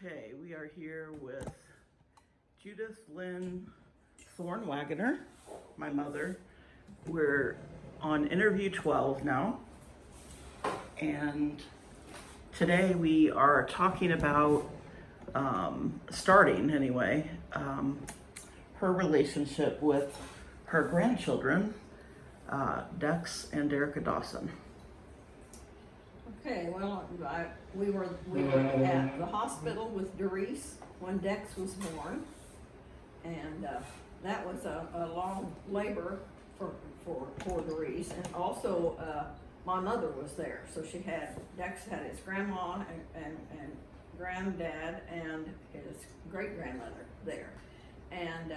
Okay, we are here with Judith Lynn Thorne Wagoner, my mother. We're on interview 12 now, and today we are talking about starting anyway her relationship with her grandchildren, Dex and Derricka Dawson. Okay, well, we were at the hospital with Doris when Dex was born, and that was a long labor for Doris, and also my mother was there, so Dex had his grandma and granddad and his great grandmother there, and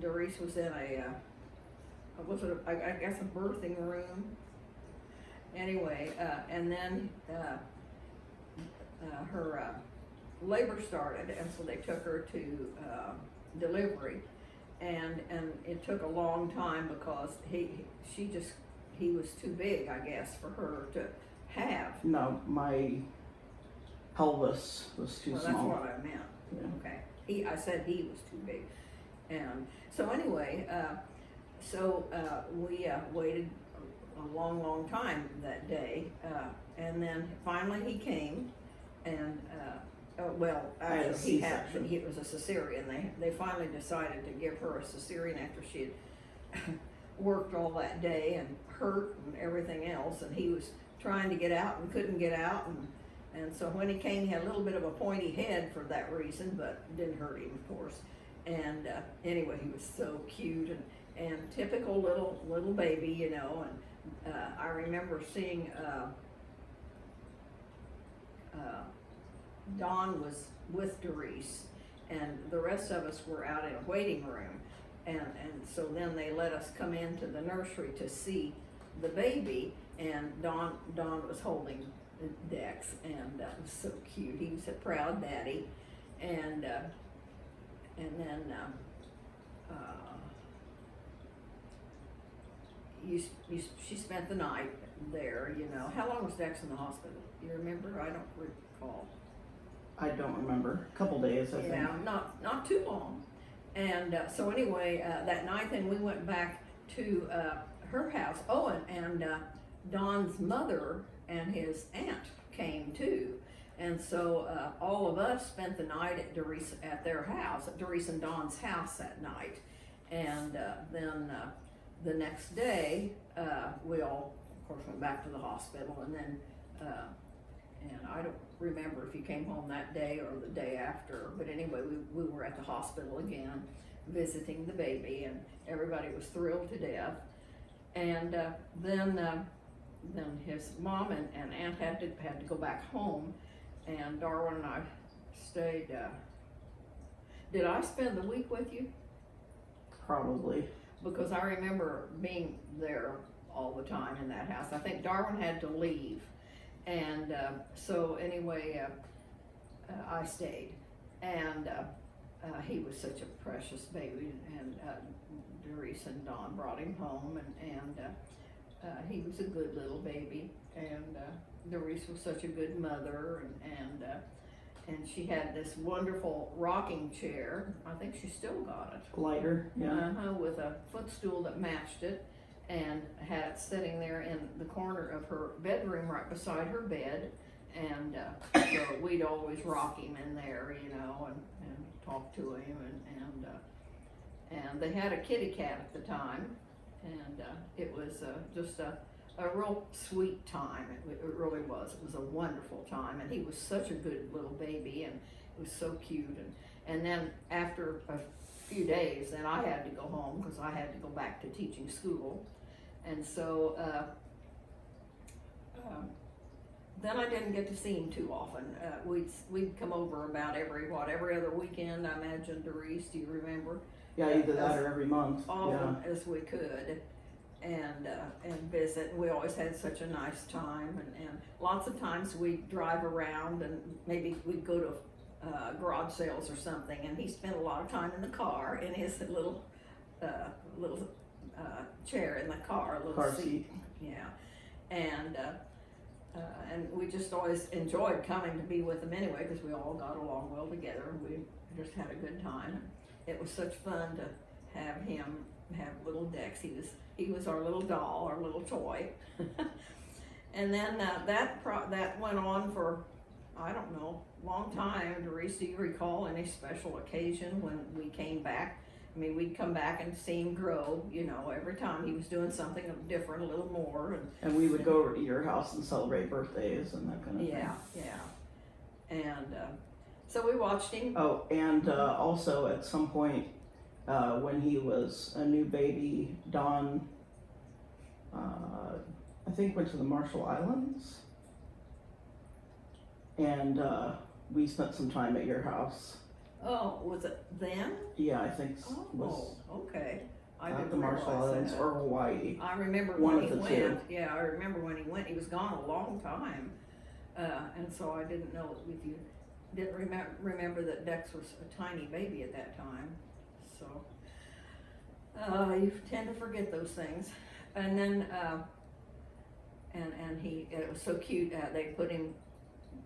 Doris was in I guess a birthing room. Anyway, and then her labor started, and so they took her to delivery, and it took a long time because he was too big, I guess, for her to have. No, my pelvis was too well, small. That's what I meant. Yeah. Okay, I said he was too big, and so anyway, we waited a long time that day, and then finally he came, and actually it was a cesarean. They finally decided to give her a cesarean after she had worked all that day and hurt and everything else, and he was trying to get out and couldn't get out, and so when he came, he had a little bit of a pointy head for that reason, but it didn't hurt him, of course. And anyway, he was so cute and typical little baby, you know. And I remember seeing Dawn was with Doris, and the rest of us were out in a waiting room, and so then they let us come into the nursery to see the baby, and Dawn was holding Dex, and it was so cute. He was a proud daddy, and then she spent the night there, you know. How long was Dex in the hospital? Do you remember? I don't recall. I don't remember. A couple days, I think. Yeah, not too long. And so anyway, that night then we went back to her house. Oh, and Don's mother and his aunt came too. And so all of us spent the night at their house, at Doris and Don's house that night. And then the next day, we all, of course, went back to the hospital, and then, and I don't remember if you came home that day or the day after, but anyway, we were at the hospital again, visiting the baby, and everybody was thrilled to death. And then his mom and aunt had to go back home, and Darwin and I stayed. Did I spend the week with you? Probably. Because I remember being there all the time in that house. I think Darwin had to leave, and so anyway, I stayed, and he was such a precious baby, and Doris and Dawn brought him home, and he was a good little baby, and Doris was such a good mother, and she had this wonderful rocking chair. I think she still got it. Lighter, yeah. With a footstool that matched it, and had it sitting there in the corner of her bedroom right beside her bed. And so we'd always rock him in there, you know, and talk to him. And they had a kitty cat at the time, and it was just a real sweet time. It really was. It was a wonderful time, and he was such a good little baby, and it was so cute. And then after a few days, then I had to go home because I had to go back to teaching school, and so then I didn't get to see him too often. We'd come over about every other weekend, I imagine. Doris, do you remember? Yeah, either that or every month. Often as we could. And visit. We always had such a nice time, and lots of times we'd drive around, and maybe we'd go to garage sales or something, and he spent a lot of time in the car in his little chair in the car, a little car seat. Yeah, and and we just always enjoyed coming to be with him anyway, because we all got along well together, and we just had a good time. It was such fun to have him have little Dex. He was our little doll, our little toy. And then that went on for, I don't know, long time. Doris, do you recall any special occasion when we came back? I mean, we'd come back and see him grow, you know, every time he was doing something different, a little more. And we would go over to your house and celebrate birthdays and that kind of thing. Yeah. And so we watched him. Oh, and also at some point when he was a new baby, Don, I think went to the Marshall Islands. And we spent some time at your house. Oh, was it then? Yeah, I think Oh, okay. I at didn't the Marshall realize Islands that. or Hawaii. I remember One when of he the went. two. Yeah, I remember when he went. He was gone a long time, and so I didn't know if you didn't remember that Dex was a tiny baby at that time. So you tend to forget those things. And then and it was so cute. They put him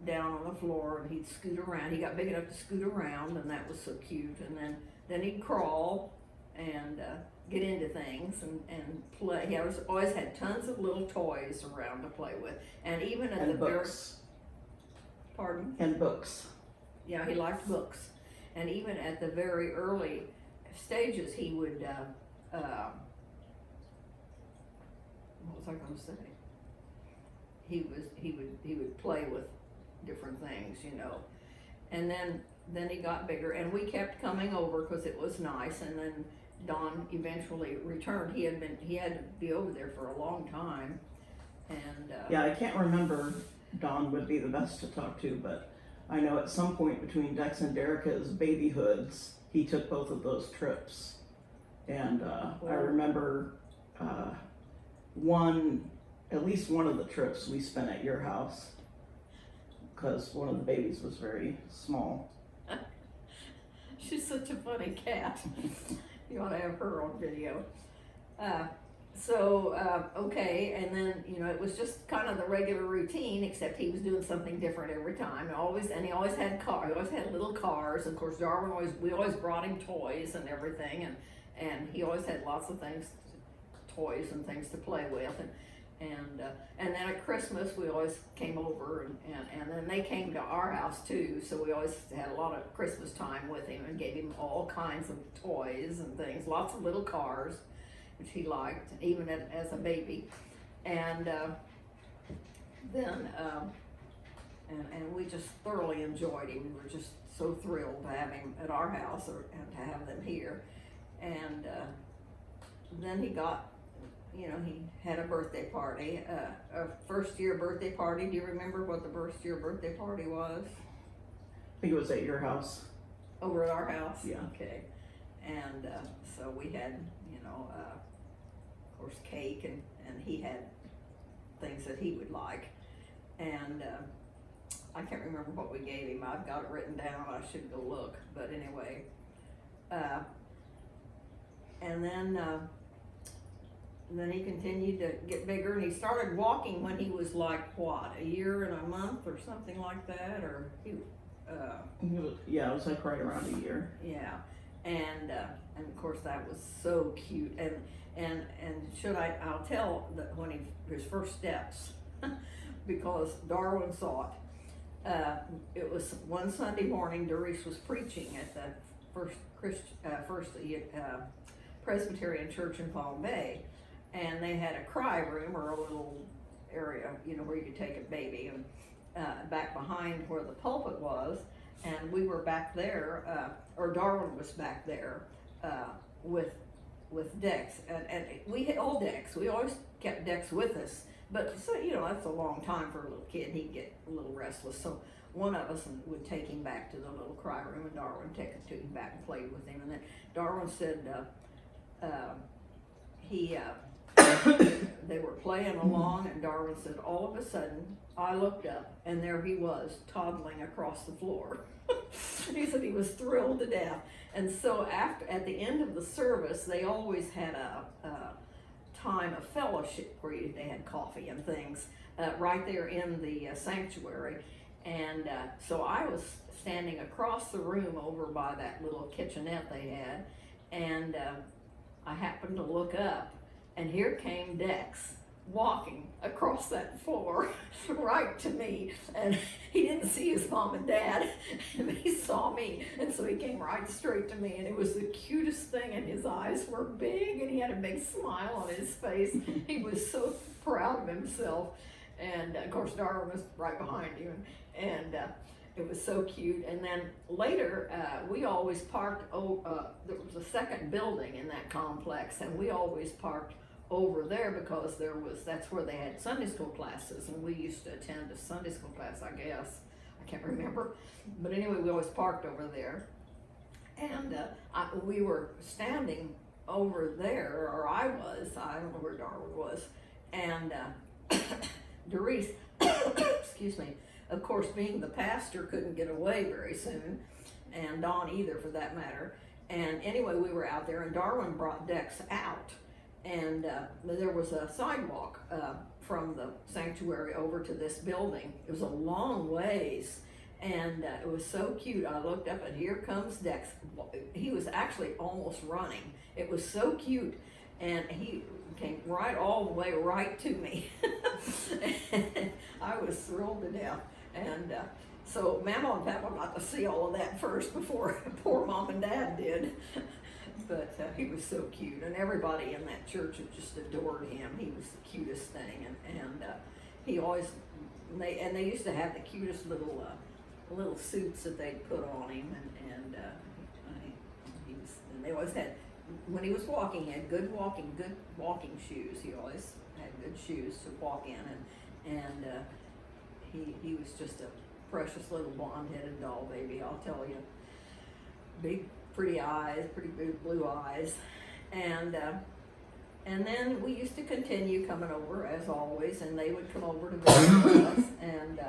down on the floor and he'd scoot around. He got big enough to scoot around, and that was so cute. And then he'd crawl and get into things and play. He always had tons of little toys around to play with, and even at And the books. Pardon? And books. Yeah, he liked books, and even at the very early stages, he would. What was I going to say? He would play with different things, you know, and then he got bigger, and we kept coming over because it was nice. And then Don eventually returned. He had to be over there for a long time, and Yeah, I can't remember. Don would be the best to talk to, but I know at some point between Dex and Derica's babyhoods, he took both of those trips. And I remember at least one of the trips we spent at your house, because one of the babies was very small. She's such a funny cat. You ought to have her on video. Okay, and then, you know, it was just kind of the regular routine, except he was doing something different every time. He always had cars. He always had little cars. Of course, we always brought him toys and everything, and he always had lots of things, toys and things to play with. And then at Christmas we always came over, and then they came to our house too, so we always had a lot of Christmas time with him and gave him all kinds of toys and things, lots of little cars, which he liked, even as a baby. And then we just thoroughly enjoyed him. We were just so thrilled to have him at our house and to have them here. And then he got, you know, he had a birthday party, a first-year birthday party. Do you remember what the first-year birthday party was? I think it was at your house. Over at our house? Yeah. Okay. And so we had, you know, of course, cake, and he had things that he would like. And I can't remember what we gave him. I've got it written down. I should go look. But anyway. And then he continued to get bigger, and he started walking when he was like, what, a year and a month or something like that? Or Yeah, it was like right around a year. Yeah, and of course that was so cute. And I'll tell that when his first steps, because Darwin saw it. It was one Sunday morning. Doris was preaching at the first Presbyterian church in Palm Bay, and they had a cry room, or a little area, you know, where you could take a baby, and back behind where the pulpit was. And we were back there, or Darwin was back there with Dex, and we had old Dex. We always kept Dex with us, but so, you know, that's a long time for a little kid. He'd get a little restless, so one of us would take him back to the little cry room, and Darwin took him back and played with him. And then Darwin said they were playing along, and Darwin said, all of a sudden I looked up, and there he was toddling across the floor. He said he was thrilled to death. And so at the end of the service, they always had a time of fellowship where they had coffee and things right there in the sanctuary. And so I was standing across the room over by that little kitchenette they had, and I happened to look up, and here came Dex walking across that floor right to me, and he didn't see his mom and dad, but he saw me, and so he came right straight to me, and it was the cutest thing, and his eyes were big, and he had a big smile on his face. He was so proud of himself, and of course Darwin was right behind him, and it was so cute. And then later, we always parked, there was a second building in that complex, and we always parked over there because that's where they had Sunday school classes, and we used to attend a Sunday school class, I guess. I can't remember. But anyway, we always parked over there. And we were standing over there, or I don't know where Darwin was. And Doris, excuse me, of course, being the pastor, couldn't get away very soon, and Dawn either for that matter. And anyway, we were out there, and Darwin brought Dex out. And there was a sidewalk from the sanctuary over to this building. It was a long ways, and it was so cute. I looked up, and here comes Dex. He was actually almost running. It was so cute, and he came right all the way right to me. I was thrilled to death. And so Mama and Papa got to see all of that first before poor Mom and Dad did. But he was so cute, and everybody in that church just adored him. He was the cutest thing, and he always, they used to have the cutest little suits that they'd put on him, and they always had, when he was walking, he had good walking shoes. He always had good shoes to walk in, and he was just a precious little blonde-headed doll baby, I'll tell you. Big, pretty eyes, pretty big blue eyes, and then we used to continue coming over as always, and they would come over to visit us, and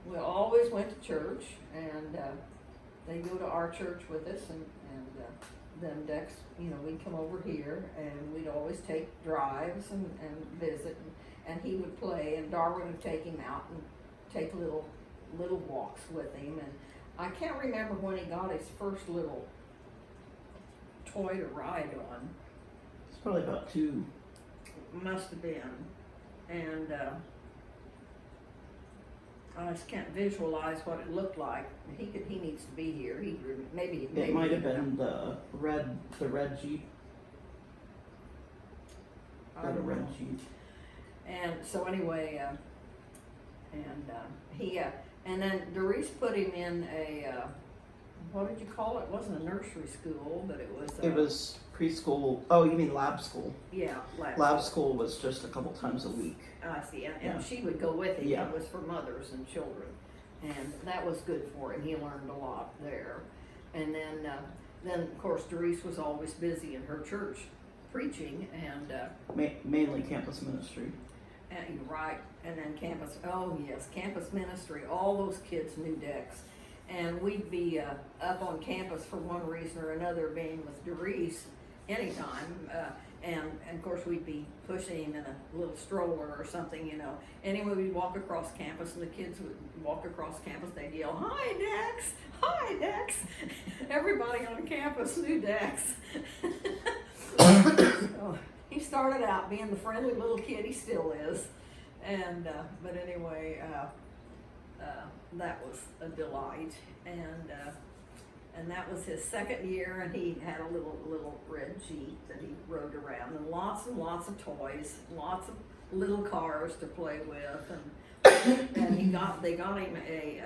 we always went to church, and they'd go to our church with us, and then Dex, we'd come over here, and we'd always take drives and visit, and he would play, and Darwin would take him out and take little walks with him, and I can't remember when he got his first little toy to ride on. It's probably about 2. Must have been. And I just can't visualize what it looked like. He needs to be here. Maybe It might have been the red Jeep. I don't know. Red Jeep. And so anyway, and then Doris put him in a, what did you call it? It wasn't a nursery school, but it was. It was preschool. Oh, you mean lab school? Yeah, lab school was just a couple times a week. I see, and she would go with him. Yeah. It was for mothers and children, and that was good for him. He learned a lot there. And then of course Doris was always busy in her church preaching, and mainly campus ministry. and right, and then campus. Oh yes, campus ministry. All those kids knew Dex, and we'd be up on campus for one reason or another, being with Doris anytime. And of course we'd be pushing him in a little stroller or something, Anyway, we'd walk across campus, and the kids would walk across campus. They'd yell, "Hi, Dex! Hi, Dex!" Everybody on campus knew Dex. So, he started out being the friendly little kid he still is, and but anyway, that was a delight, and that was his second year, and he had a little red Jeep that he rode around, and lots of toys, lots of little cars to play with, and they got him a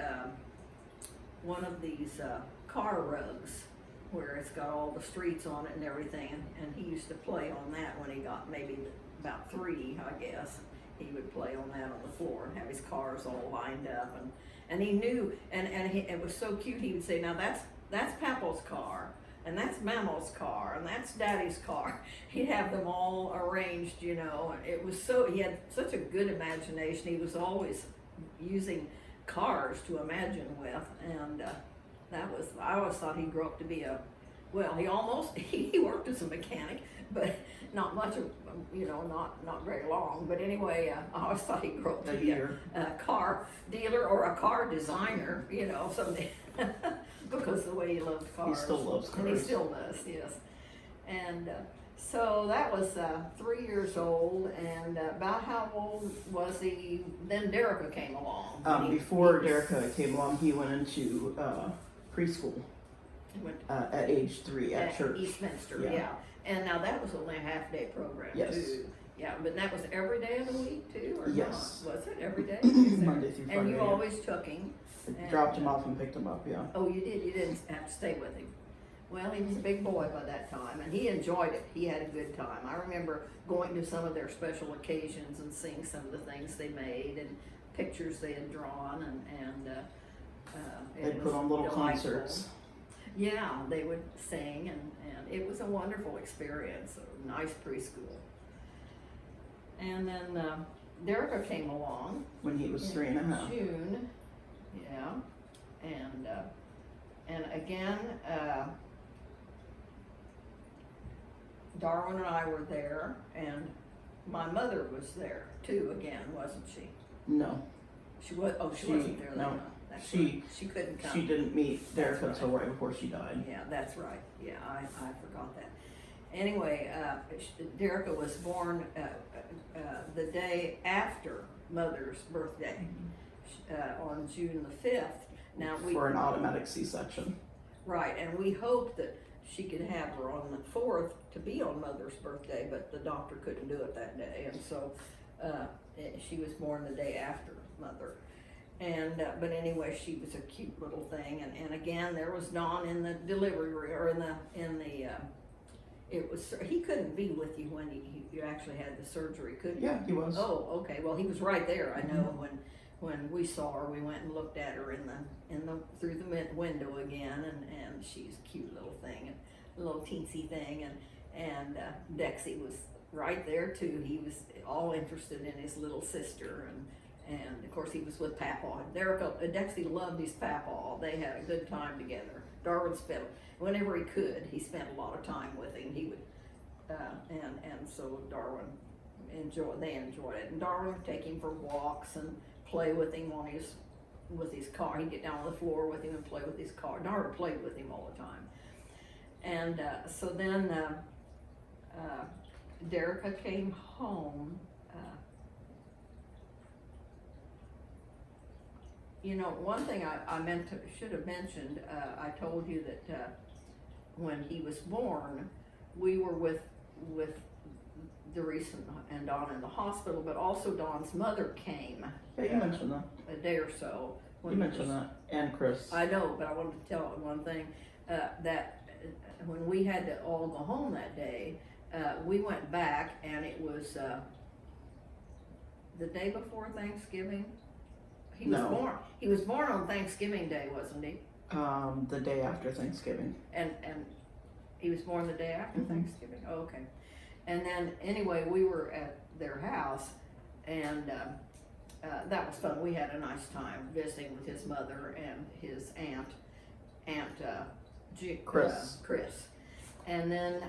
one of these car rugs where it's got all the streets on it and everything, and he used to play on that when he got maybe about 3, I guess. He would play on that on the floor and have his cars all lined up, and he knew, and it was so cute. He would say, "Now that's Papa's car, and that's Mama's car, and that's Daddy's car." He'd have them all arranged, and it was he had such a good imagination. He was always using cars to imagine with, and I always thought he'd grow up to be a Well, he almost, he worked as a mechanic, but not much of, not very long. But anyway, I always thought he'd grow up to be a car dealer or a car designer, someday. Because of the way he loved cars. He still loves cars. And he still does, yes. And so that was 3 years old, and about how old was he? Then Derica came along. Before Derica came along, he went into preschool at age 3 at church. Eastminster, Yeah. yeah. And now that was only a half-day program, Yes. too. Yeah, but that was every day of the week, too, or Yes. not? Was it every day? Monday through Friday. And you yeah. always took him? Dropped him off and picked him up, yeah. Oh, you did? You didn't have to stay with him? Well, he was a big boy by that time, and he enjoyed it. He had a good time. I remember going to some of their special occasions and seeing some of the things they made and pictures they had drawn, and They it put was on little delightful. concerts. Yeah, they would sing, and it was a wonderful experience, a nice preschool. And then Derica came along. When he was in 3 and a half. June, yeah, and again, Darwin and I were there, and my mother was there too. Again, wasn't she? No, She was. Oh, she wasn't there. no. No, that's She- right. She couldn't come. she didn't meet That's Derica right. until right before she died. Yeah, that's right. Yeah, I forgot that. Anyway, Derica was born the day after Mother's birthday, on June the 5th. Now For an automatic C-section. right, and we hoped that she could have her on the 4th to be on Mother's birthday, but the doctor couldn't do it that day, and so she was born the day after Mother. And but anyway, she was a cute little thing, and again there was Don in the delivery room, or in the it was, he couldn't be with you when you actually had the surgery, could you? Yeah, he was. Oh, okay. Well, he was right there. I know when we saw her, we went and looked at her in the through the window again, and she's a cute little thing, and a little teensy thing, and Dexy was right there too. He was all interested in his little sister, and of course he was with Papa. Dexy loved his Papa. They had a good time together. Darwin spent, whenever he could, he spent a lot of time with him. He would, and so Darwin they enjoyed it. And Darwin would take him for walks and play with him with his car. He'd get down on the floor with him and play with his car. Darwin played with him all the time. And so then Derica came home. One thing I should have mentioned, I told you that when he was born, we were with Doris and Don in the hospital, but also Don's mother came. Yeah, you mentioned that. A day or so. You mentioned that. And Chris. I know, but I wanted to tell one thing, that when we had to all go home that day, we went back, and it was the day before Thanksgiving. He was born on Thanksgiving Day, wasn't he? The day after Thanksgiving. And he was born the day after Thanksgiving? Oh, okay. And then, anyway, we were at their house, and that was fun. We had a nice time visiting with his mother and his Aunt Chris. Chris. And then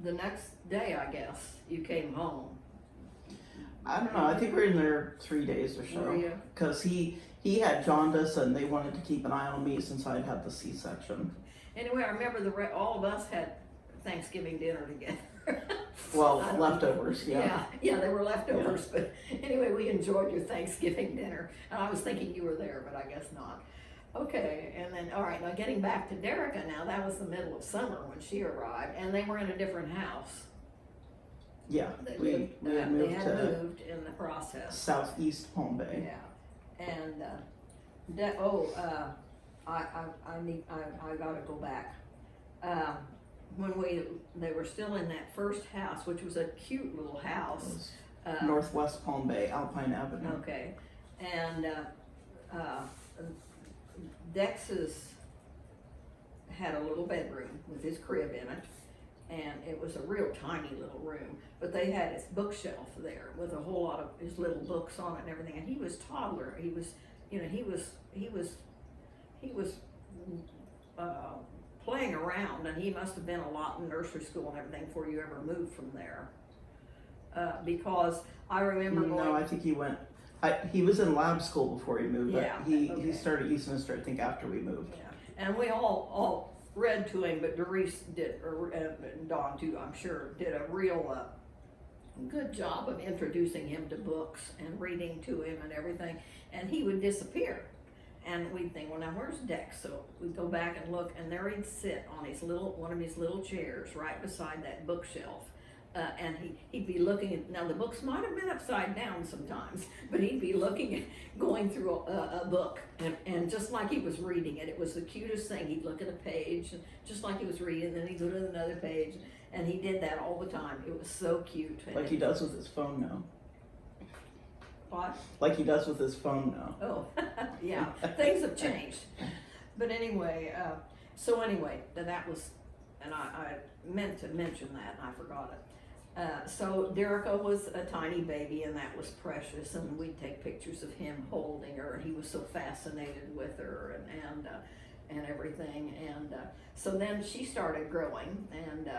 the next day, I guess, you came home. I don't know. I think we're in there 3 days or Were you? so. Because he had jaundice, and they wanted to keep an eye on me since I'd had the C-section. Anyway, I remember all of us had Thanksgiving dinner together. Well, leftovers, yeah. Yeah, they were leftovers, but anyway, we enjoyed your Thanksgiving dinner, and I was thinking you were there, but I guess not. Okay, and then, all right, now getting back to Derica now, that was the middle of summer when she arrived, and they were in a different house. Yeah, we had They moved had to moved in the process. southeast Palm Bay. Yeah, and I gotta go back. When they were still in that first house, which was a cute little house. Northwest Palm Bay, Alpine Avenue. Okay, and Dex's had a little bedroom with his crib in it, and it was a real tiny little room, but they had his bookshelf there with a whole lot of his little books on it and everything, and he was toddler. He was playing around, and he must have been a lot in nursery school and everything before you ever moved from there. Because I remember going. No, I think he went. He was in lab school before he moved, but Yeah, he okay. started Eastminster, I think, after we moved. Yeah, and we all read to him, but Doris did, and Dawn too, I'm sure, did a real good job of introducing him to books and reading to him and everything, and he would disappear. And we'd think, well, now where's Dex? So we'd go back and look, and there he'd sit on one of his little chairs right beside that bookshelf. And he'd be looking at, now the books might have been upside down sometimes, but he'd be looking at, going through a book, and just like he was reading it. It was the cutest thing. He'd look at a page, and just like he was reading, then he'd go to another page, and he did that all the time. It was so cute. Like he does with his phone now. What? Like he does with his phone now. Oh, yeah, things have changed. But anyway, that was, and I meant to mention that, and I forgot it. So Derica was a tiny baby, and that was precious, and we'd take pictures of him holding her, and he was so fascinated with her, and everything. And so then she started growing, and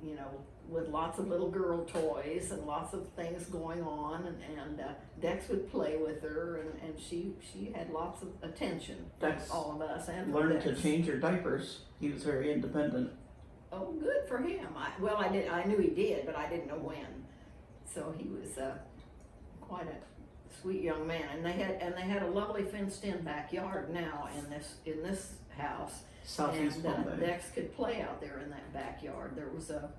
you know, with lots of little girl toys and lots of things going on, and Dex would play with her, and she had lots of attention from Dex all of us. And learned Dex. to change her diapers. He was very independent. Oh, good for him. I knew he did, but I didn't know when. So he was quite a sweet young man, and they had a lovely fenced-in backyard now in this house. Southeast Palm And Bay. Dex could play out there in that backyard. There was a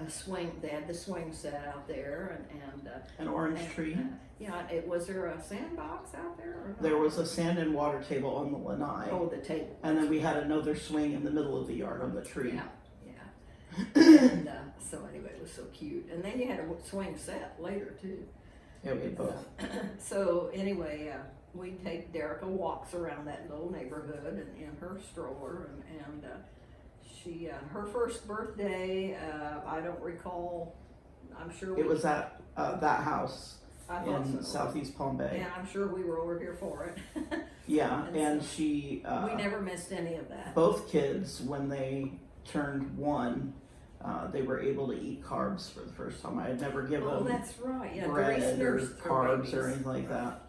swing. They had the swing set out there, and An orange tree. Yeah, was there a sandbox out there? Or not? There was a sand and water table on the lanai. Oh, the table. And then we had another swing in the middle of the yard on the tree. Yeah. And so anyway, it was so cute. And then you had a swing set later too. Yeah, we had both. So anyway, we'd take Derica walks around that little neighborhood and in her stroller, and she her first birthday, I don't recall. I'm sure It was at that house I thought in so. Southeast Palm Bay. And I'm sure we were over here for it. Yeah, and so she. we never missed any of that. Both kids, when they turned 1, they were able to eat carbs for the first time. I had never given Oh, them that's right. Yeah, bread Doris or nursed her carbs babies. or anything like that.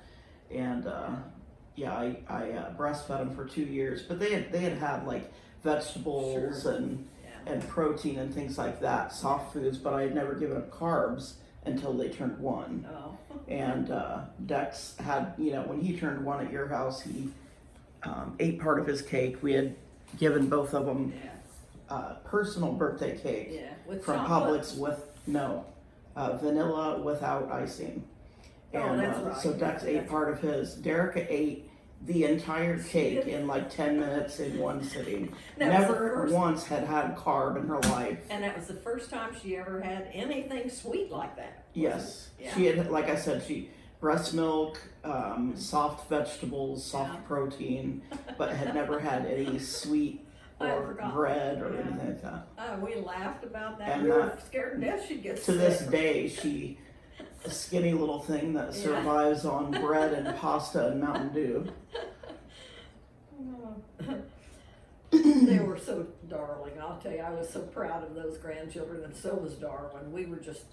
And yeah, I breastfed them for 2 years, but they had like vegetables Sure. and Yeah. protein and things like that, soft foods. But I had never given them carbs until they turned 1. Oh. And Dex had, you know, when he turned 1 at your house, he ate part of his cake. We had given both of them Yeah. personal birthday cake Yeah. With from chocolate. Publix with vanilla without icing. Oh, And that's right. so Dex ate part of his. Derica ate the entire cake in like 10 minutes in one sitting. That was the Never first- once had carb in her life. And that was the first time she ever had anything sweet like that. Yes. Yeah. She had, like I said, breast milk, soft vegetables, soft Yeah. protein, but had never had any sweet I or forgot. bread or Yeah. anything like that. We laughed about that. And We were that- scared to death she'd get To sick. this day, she a skinny little thing that Yeah. survives on bread and pasta and Mountain Dew. They were so darling, I'll tell you. I was so proud of those grandchildren, and so was Darwin. We were just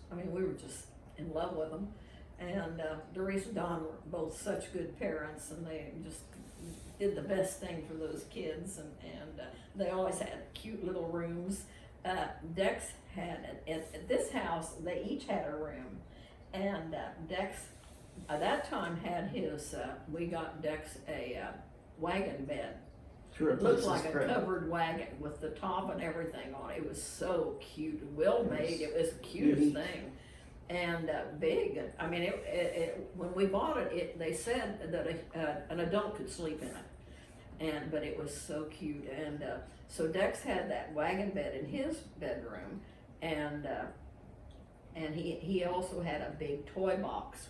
in love with them. And Doris and Don were both such good parents, and they just did the best thing for those kids. And they always had cute little rooms. Dex had, at this house, they each had a room. And Dex, at that time, had his, we got Dex a wagon bed. To It replace looked his like a crib. covered wagon with the top and everything on it. It was so cute, well made. It was the cutest unique. thing, and big. I mean, when we bought it, they said that an adult could sleep in it, but it was so cute. And so Dex had that wagon bed in his bedroom, and he also had a big toy box,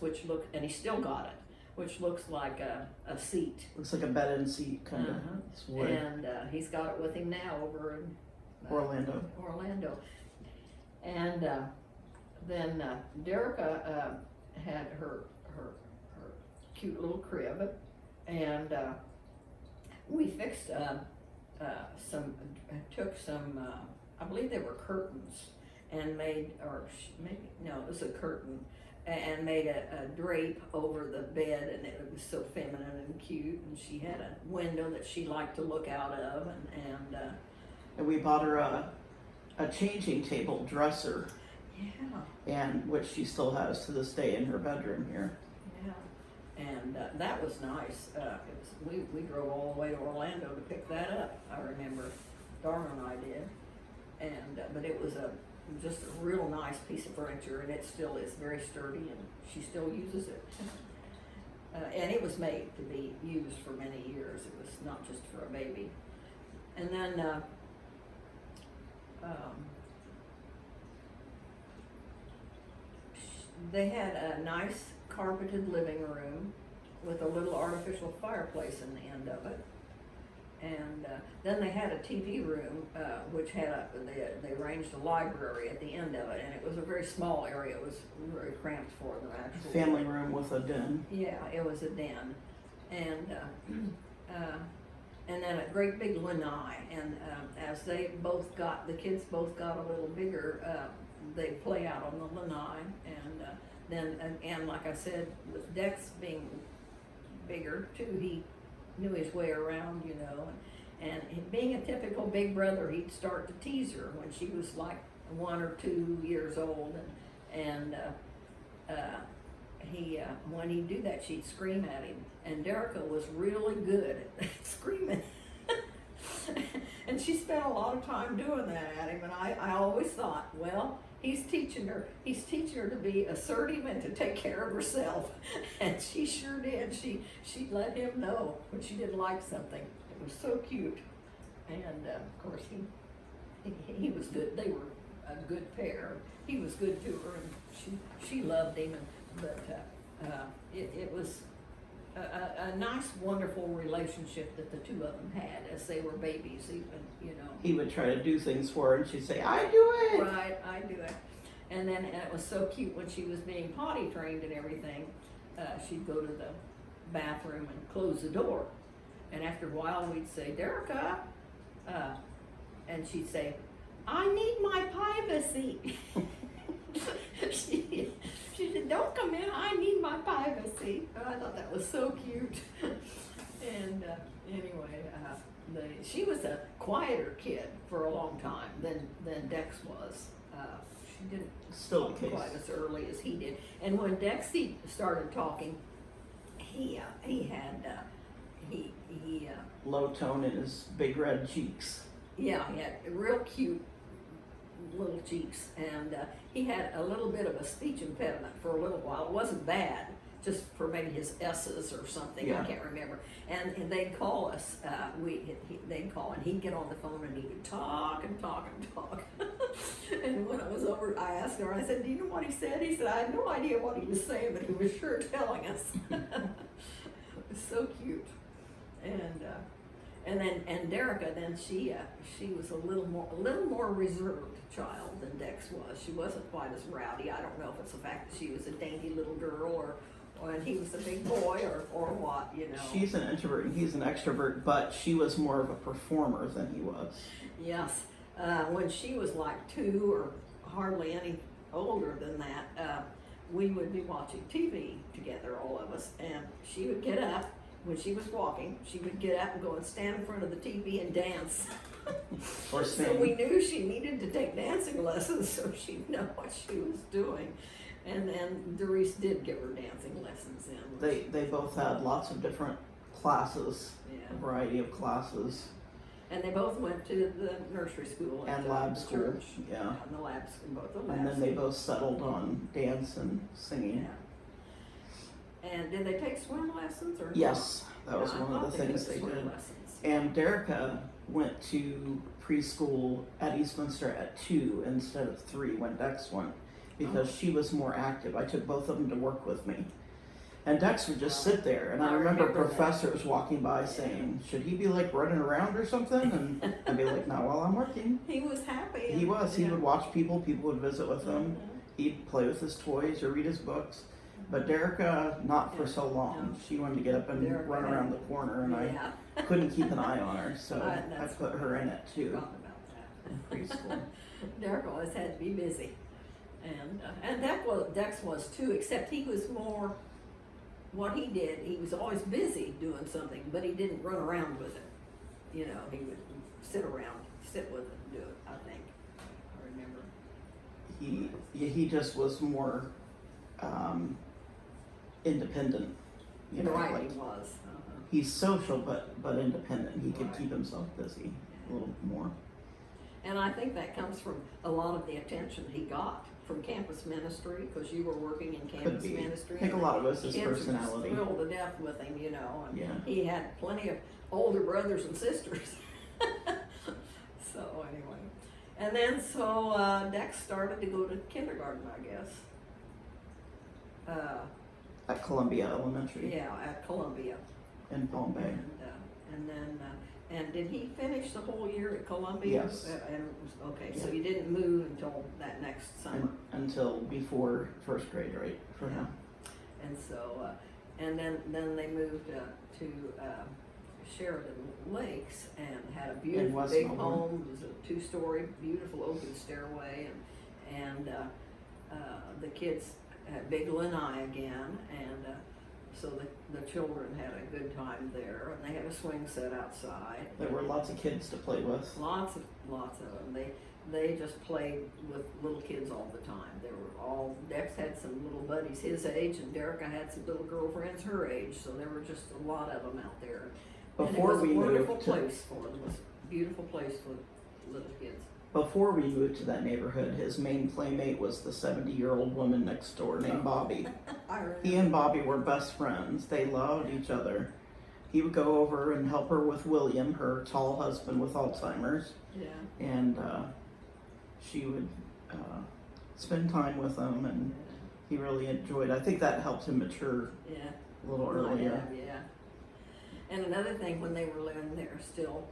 and he still got it, which looks like a seat. Looks like a bed and seat kind of. Uh-huh. It's wood. And he's got it with him now over in Orlando. And then Derica had her cute little crib, and we fixed took some, I believe they were curtains, and made, maybe, no, it was a curtain, and made a drape over the bed, and it was so feminine and cute, and she had a window that she liked to look out of, And we bought her a changing table dresser, yeah, and which she still has to this day in her bedroom here. yeah, and that was nice. We drove all the way to Orlando to pick that up, I remember, Darla and I did, and, but it was just a real nice piece of furniture, and it still is very sturdy, and she still uses it. And it was made to be used for many years. It was not just for a baby. And then they had a nice carpeted living room with a little artificial fireplace in the end of it. And then they had a TV room, which had they arranged a library at the end of it, and it was a very small area. It was very cramped for them, actually. Family room with a den. Yeah, it was a den, and then a great big lanai. And as the kids both got a little bigger, they play out on the lanai, and like I said, with Dex being bigger too, he knew his way around, you know, and being a typical big brother, he'd start to tease her when she was like 1 or 2 years old, and when he'd do that, she'd scream at him, and Derica was really good at screaming, and she spent a lot of time doing that at him, and I always thought, well, he's teaching her to be assertive and to take care of herself. And she sure did. She let him know when she didn't like something. It was so cute. And of course he was good. They were a good pair. He was good to her, and she loved him. But it was a nice, wonderful relationship that the two of them had as they were babies, even, you know. He would try to do things for her, and she'd say, "I do it." Right, I do it. And then it was so cute when she was being potty trained and everything. She'd go to the bathroom and close the door, and after a while we'd say, "Derica," and she'd say, "I need my privacy." She said, "Don't come in, I need my privacy." I thought that was so cute. And anyway, she was a quieter kid for a long time than Dex was. She didn't Still talk the case. quite as early as he did. And when Dexy started talking, he Low tone in his big red cheeks. yeah, he had real cute little cheeks, and he had a little bit of a speech impediment for a little while. It wasn't bad, just for maybe his S's or something. Yeah. I can't remember. And they'd call us. They'd call, and he'd get on the phone, and he would talk and talk and talk. And when I was over, I asked her. I said, "Do you know what he said?" He said, "I had no idea what he was saying, but he was sure telling us." It was so cute. And Derica, then she was a little more reserved child than Dex was. She wasn't quite as rowdy. I don't know if it's the fact that she was a dainty little girl, or he was a big boy, or what, you know. She's an introvert and he's an extrovert, but she was more of a performer than he was. Yes. When she was like 2 or hardly any older than that, we would be watching TV together, all of us, and she would get up. When she was walking, she would get up and go and stand in front of the TV and dance. Or So sing. we knew she needed to take dancing lessons so she'd know what she was doing. And then Doris did give her dancing lessons in. They both had lots of different classes, Yeah. a variety of classes. And they both went to the nursery school And at lab the school, church. yeah. And the labs, in both the labs. And then they both settled on dance and singing. Yeah. And did they take swim lessons or not? Yes, that was Yeah, I one of thought the things took they swim did. lessons. And Derica went to preschool at Eastminster at 2 instead of 3 when Dex went, because she was more active. I took both of them to work with me. And Dex would just sit there, and I remember remember that. professors walking by saying, "Should he be like running around or something?" And I'd be like, "Not while I'm working." He was happy. He was. He Yeah. would watch people would visit with him. Mhm. He'd play with his toys or read his books. But Derica, not for so long. No. She wanted to get up and Derica run had- around the corner, and Yeah. couldn't keep an eye on her, so I That's put her in it too, Forgotten about that. in preschool. Derek always had to be busy, and Dex was too. Except he was more. What he did, he was always busy doing something, but he didn't run around with it. You know, he would sit with it and do it. I think I remember. He just was more independent. You know, Right, like he was. he's social but independent. He could Right. keep himself busy a little more. And I think that comes from a lot of the attention he got from campus ministry, because you were working in campus be. ministry. I think a lot of us is Kids were just personality. thrilled to death with him, you know, and Yeah. he had plenty of older brothers and sisters. So anyway, and then Dex started to go to kindergarten, I guess. At Columbia Elementary Yeah, at Columbia. in Palm Bay. And then, and did he finish the whole year at Columbia? Yes. Okay, Yeah. so you didn't move until that next summer. Until before first grade, right? For Yeah. him. And so, and then they moved to Sheridan Lakes and had a beautiful West big Melbourne. home. It was a 2-story, beautiful open stairway, and the kids had big lanai again, and so the children had a good time there, and they had a swing set outside. There were lots of kids to play with. Lots of them. They just played with little kids all the time. Dex had some little buddies his age, and Derica had some little girlfriends her age, so there were just a lot of them out there. Before and it we was a wonderful moved to place for them. It was a beautiful place for little kids. Before we moved to that neighborhood, his main playmate was the 70-year-old woman next door named Bobby. I remember. He and Bobby were best friends. They loved each other. He would go over and help her with William, her tall husband with Alzheimer's, Yeah. and she would spend time with him, and he really enjoyed. I think that helped him mature Yeah. a little earlier. Yeah. And another thing, when they were living there still,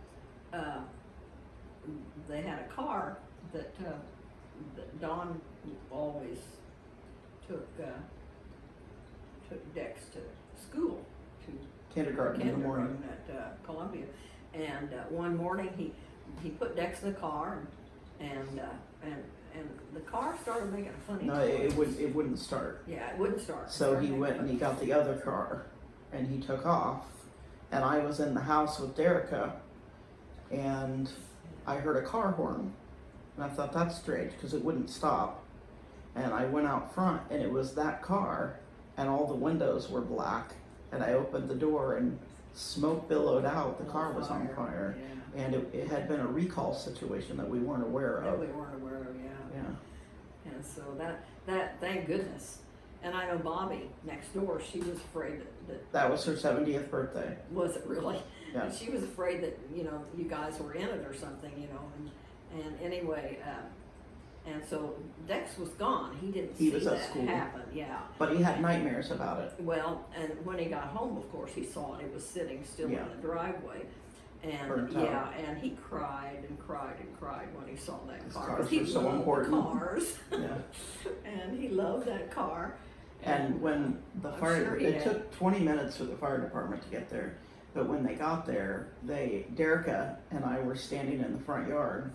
they had a car that Don always took Dex to school, to Kindergarten in the morning. kindergarten at Columbia. And one morning he put Dex in the car, and the car started making a funny No, noise. it wouldn't start. Yeah, it wouldn't start. So he went and he got the other car, and he took off. And I was in the house with Derica, and I heard a car horn, and I thought that's strange because it wouldn't stop. And I went out front, and it was that car, and all the windows were black. And I opened the door, and smoke billowed out. The car was on fire, Yeah. and it had been a recall situation that we weren't aware That of. we weren't aware of, yeah. Yeah. And so that thank goodness. And I know Bobby next door, she was afraid that That was her 70th birthday. was it really? Yeah. And she was afraid that, you guys were in it or something, and anyway, and so Dex was gone. He didn't He see was at that school. happen, yeah. But he had nightmares about it. Well, and when he got home, of course, he saw it. It was sitting still Yeah. in the driveway. And Burnt out. yeah, and he cried and cried and cried when he saw that His car. cars 'Cause he were so loved important. cars. Yeah. And he loved that car. And when the I'm fire, sure he it had. took 20 minutes for the fire department to get there. But when they got there, Derica and I were standing in the front yard,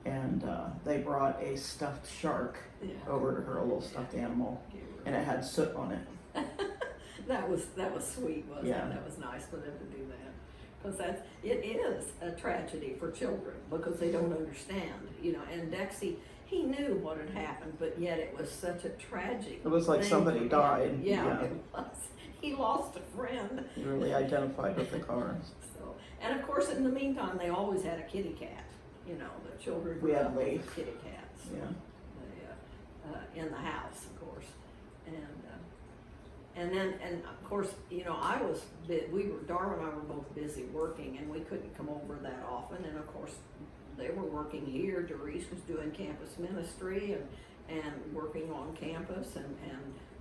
and they brought a stuffed shark Yeah. over to her, a little stuffed animal, and it had soot on it. That was sweet, wasn't Yeah. it? That was nice for them to do that. Because it is a tragedy for children because they don't understand, and Dexy, he knew what had happened, but yet it was such a tragic It was like thing somebody for him. died. Yeah, it was. He lost a friend. He really identified with the cars. So, and of course, in the meantime, they always had a kitty cat. The children We grew had up with Leif. kitty cats. Yeah. In the house, of course, and then of course, Darwin and I were both busy working, and we couldn't come over that often. And of course, they were working here. Doris was doing campus ministry and working on campus, and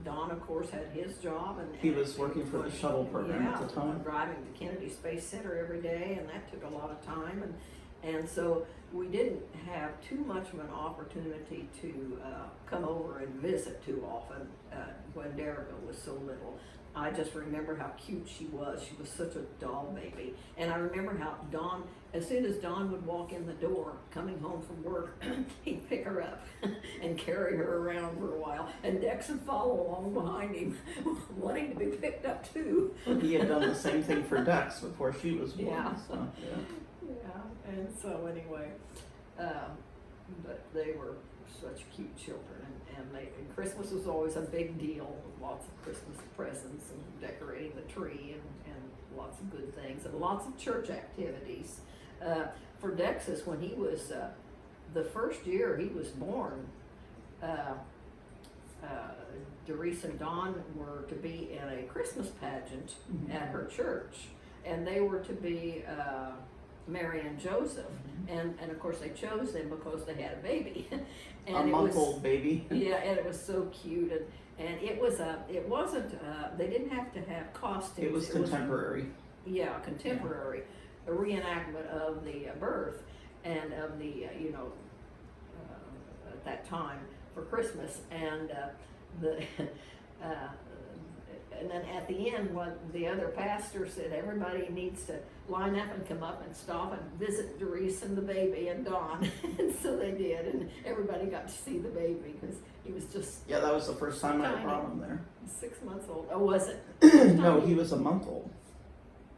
Don, of course, had his job, and He was working for the shuttle program at the time. driving to Kennedy Space Center every day, and that took a lot of time, and so we didn't have too much of an opportunity to come over and visit too often when Derica was so little. I just remember how cute she was. She was such a doll baby. And I remember how Dawn, as soon as Dawn would walk in the door, coming home from work, he'd pick her up and carry her around for a while. And Dex would follow along behind him, wanting to be picked up too. He had done the same thing for Dex before she was born. Yeah. So, yeah. Yeah, and so anyway, but they were such cute children, and Christmas was always a big deal, with lots of Christmas presents and decorating the tree and lots of good things and lots of church activities. For Dexus, when he was the first year he was born, Doris and Dawn were to be in a Christmas pageant at her church, and they were to be Mary and Joseph, and of course they chose them because they had a baby. And a month-old baby. Yeah, and it was so cute, and it wasn't they didn't have to have costumes. It was contemporary. Contemporary, a reenactment of the birth and of the at that time for Christmas, and the and then at the end, what the other pastor said, everybody needs to line up and come up and stop and visit Doris and the baby and Dawn. And so they did, and everybody got to see the baby because he was just Yeah, that was the first time I brought him there. 6 months old. Oh, was it? No, he was a month old.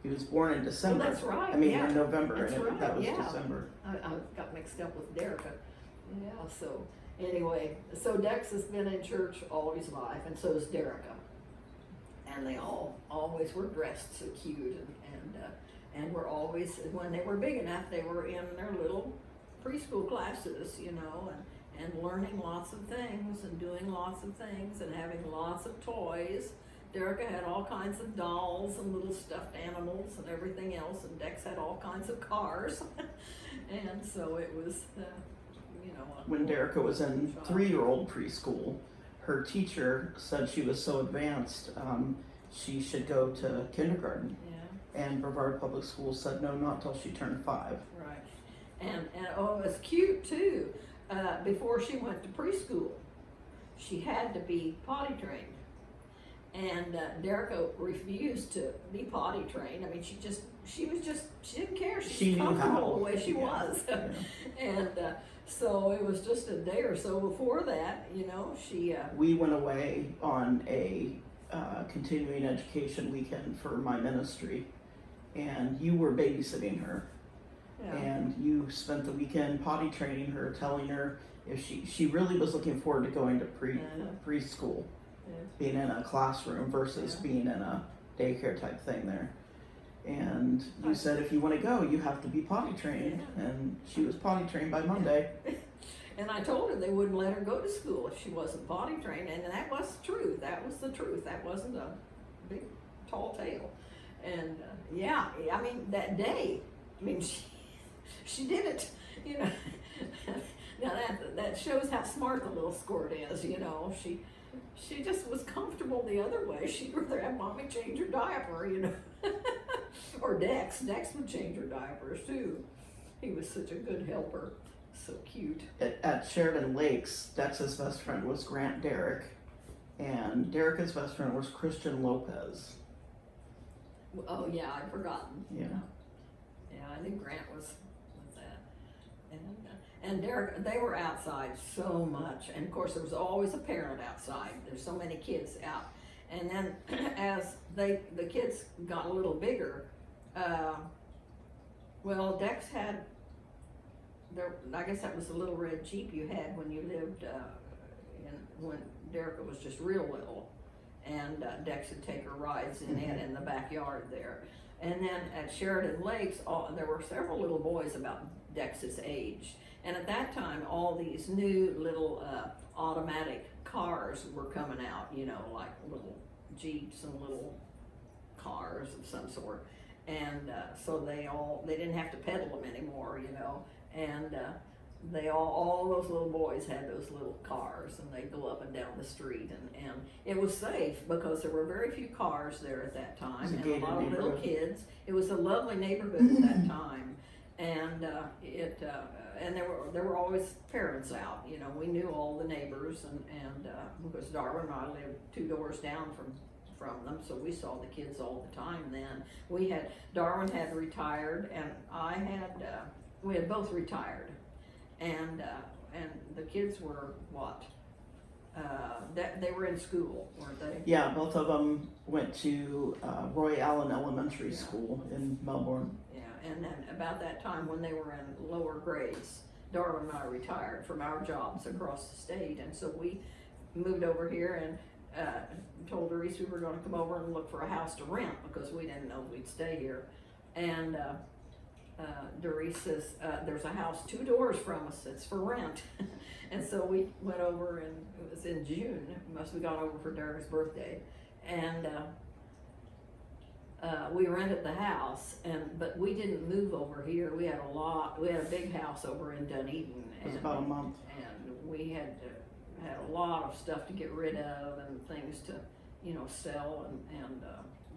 He was born in December. Oh, that's right. I mean, yeah. in November, That's and right, that was yeah. December. I got mixed up with Derica. Yeah, so anyway, so Dex has been in church all his life, and so has Derica. And they always were dressed so cute, and were always, when they were big enough, they were in their little preschool classes, and learning lots of things and doing lots of things and having lots of toys. Derica had all kinds of dolls and little stuffed animals and everything else, and Dex had all kinds of cars. And so it was, When Derica was in 3-year-old preschool, her teacher said she was so advanced, she should go to kindergarten. Yeah. And Brevard Public Schools said no, not till she turned 5. Right. And oh, it was cute too. Before she went to preschool, she had to be potty trained. And Derica refused to be potty trained. I mean, she didn't care. She was knew comfortable how. the way she was. Yeah. And so it was just a day or so before that, she. We went away on a continuing education weekend for my ministry, and you were babysitting her. Yeah. And you spent the weekend potty training her, telling her if she really was looking forward to going to preschool, being in a classroom versus being in a daycare type thing there. And you said if you want to go, you have to be potty trained, and she was potty trained by Monday. And I told her they wouldn't let her go to school if she wasn't potty trained, and that was true. That was the truth. That wasn't a big, tall tale. And I mean, that day, she did it, Now that shows how smart the little squirt is, She just was comfortable the other way. She'd rather have mommy change her diaper, Or Dex would change her diapers too. He was such a good helper. So cute. At Sheridan Lakes, Dex's best friend was Grant Derrick, and Derica's best friend was Christian Lopez. Oh yeah, I'd forgotten. Yeah. Yeah, I think Grant was that. And Derek, they were outside so much, and of course there was always a parent outside. There's so many kids out. And then as the kids got a little bigger, Dex had, I guess that was the little red Jeep you had when you lived, when Derica was just real little. And Dex would take her rides in it in the backyard there. And then at Sheridan Lakes, there were several little boys about Dex's age. And at that time, all these new little automatic cars were coming out, like little Jeeps and little cars of some sort. And so they didn't have to pedal them anymore, And they all those little boys had those little cars, and they'd go up and down the street, and it was safe because there were very few cars there at that time, and a lot of little kids. It was a lovely neighborhood at that time, and and there were always parents out. We knew all the neighbors, and because Darwin and I lived 2 doors down from them, so we saw the kids all the time then. Darwin had retired, and we had both retired, and the kids were what? They were in school, weren't they? Yeah, both of them went to Roy Allen Elementary School in Melbourne. Yeah, and then about that time when they were in lower grades, Darwin and I retired from our jobs across the state, and so we moved over here and told Doris we were going to come over and look for a house to rent because we didn't know we'd stay here. And Doris says, there's a house 2 doors from us, it's for rent. And so we went over, and it was in June, must have gone over for Darren's birthday, and we rented the house, but we didn't move over here. We had a big house over in Dunedin. It was about a month. And we had a lot of stuff to get rid of and things to, sell and